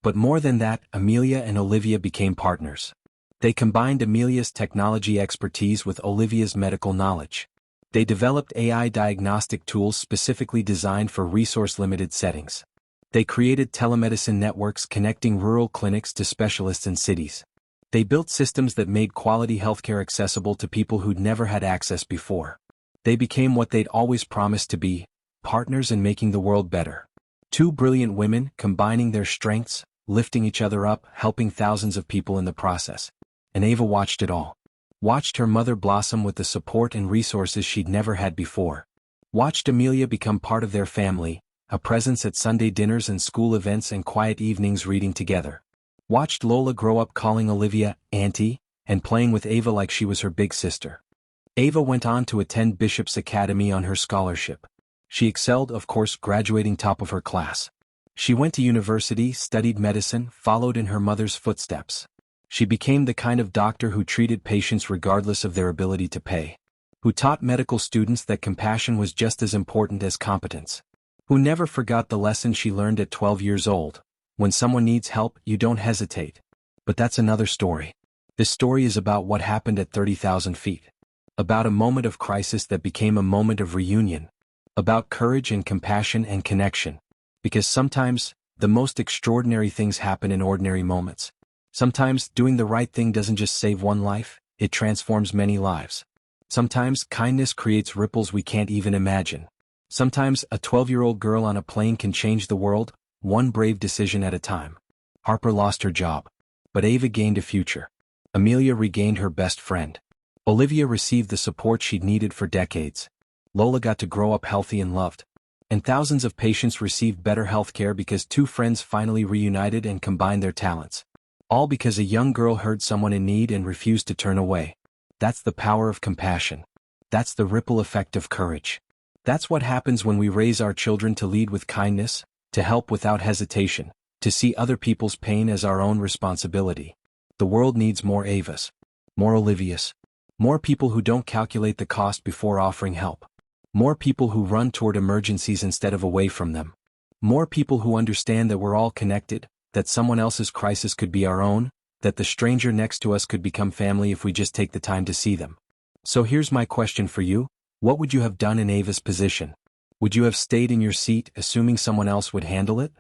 But more than that, Amelia and Olivia became partners. They combined Amelia's technology expertise with Olivia's medical knowledge. They developed AI diagnostic tools specifically designed for resource-limited settings. They created telemedicine networks connecting rural clinics to specialists in cities. They built systems that made quality healthcare accessible to people who'd never had access before. They became what they'd always promised to be, partners in making the world better. Two brilliant women combining their strengths, lifting each other up, helping thousands of people in the process. And Ava watched it all. Watched her mother blossom with the support and resources she'd never had before. Watched Amelia become part of their family, a presence at Sunday dinners and school events and quiet evenings reading together. Watched Lola grow up calling Olivia Auntie and playing with Ava like she was her big sister. Ava went on to attend Bishop's Academy on her scholarship. She excelled, of course, graduating top of her class. She went to university, studied medicine, followed in her mother's footsteps. She became the kind of doctor who treated patients regardless of their ability to pay. Who taught medical students that compassion was just as important as competence. Who never forgot the lesson she learned at 12 years old. When someone needs help, you don't hesitate. But that's another story. This story is about what happened at 30,000 feet. About a moment of crisis that became a moment of reunion. About courage and compassion and connection. Because sometimes, the most extraordinary things happen in ordinary moments. Sometimes, doing the right thing doesn't just save one life, it transforms many lives. Sometimes, kindness creates ripples we can't even imagine. Sometimes, a 12-year-old girl on a plane can change the world, one brave decision at a time. Harper lost her job. But Ava gained a future. Amelia regained her best friend. Olivia received the support she'd needed for decades. Lola got to grow up healthy and loved. And thousands of patients received better health care because two friends finally reunited and combined their talents. All because a young girl heard someone in need and refused to turn away. That's the power of compassion. That's the ripple effect of courage. That's what happens when we raise our children to lead with kindness, to help without hesitation, to see other people's pain as our own responsibility. The world needs more Avas. More Olivias. More people who don't calculate the cost before offering help. More people who run toward emergencies instead of away from them. More people who understand that we're all connected, that someone else's crisis could be our own, that the stranger next to us could become family if we just take the time to see them. So here's my question for you. What would you have done in Ava's position? Would you have stayed in your seat assuming someone else would handle it?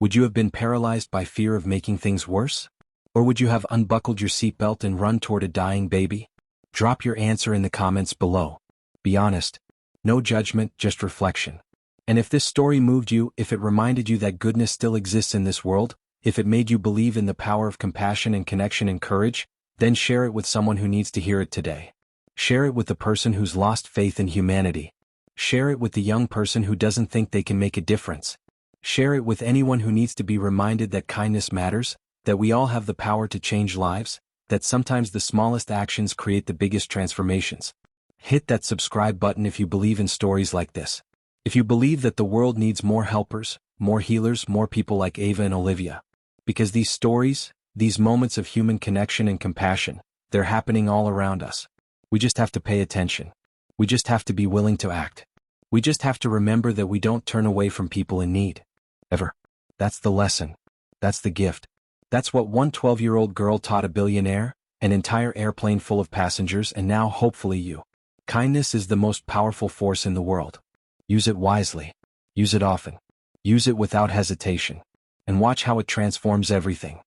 Would you have been paralyzed by fear of making things worse? Or would you have unbuckled your seatbelt and run toward a dying baby? Drop your answer in the comments below. Be honest. No judgment, just reflection. And if this story moved you, if it reminded you that goodness still exists in this world, if it made you believe in the power of compassion and connection and courage, then share it with someone who needs to hear it today. Share it with the person who's lost faith in humanity. Share it with the young person who doesn't think they can make a difference. Share it with anyone who needs to be reminded that kindness matters, that we all have the power to change lives, that sometimes the smallest actions create the biggest transformations. Hit that subscribe button if you believe in stories like this. If you believe that the world needs more helpers, more healers, more people like Ava and Olivia. Because these stories, these moments of human connection and compassion, they're happening all around us. We just have to pay attention. We just have to be willing to act. We just have to remember that we don't turn away from people in need. Ever. That's the lesson. That's the gift. That's what one 12-year-old girl taught a billionaire, an entire airplane full of passengers, and now hopefully you. Kindness is the most powerful force in the world. Use it wisely. Use it often. Use it without hesitation. And watch how it transforms everything.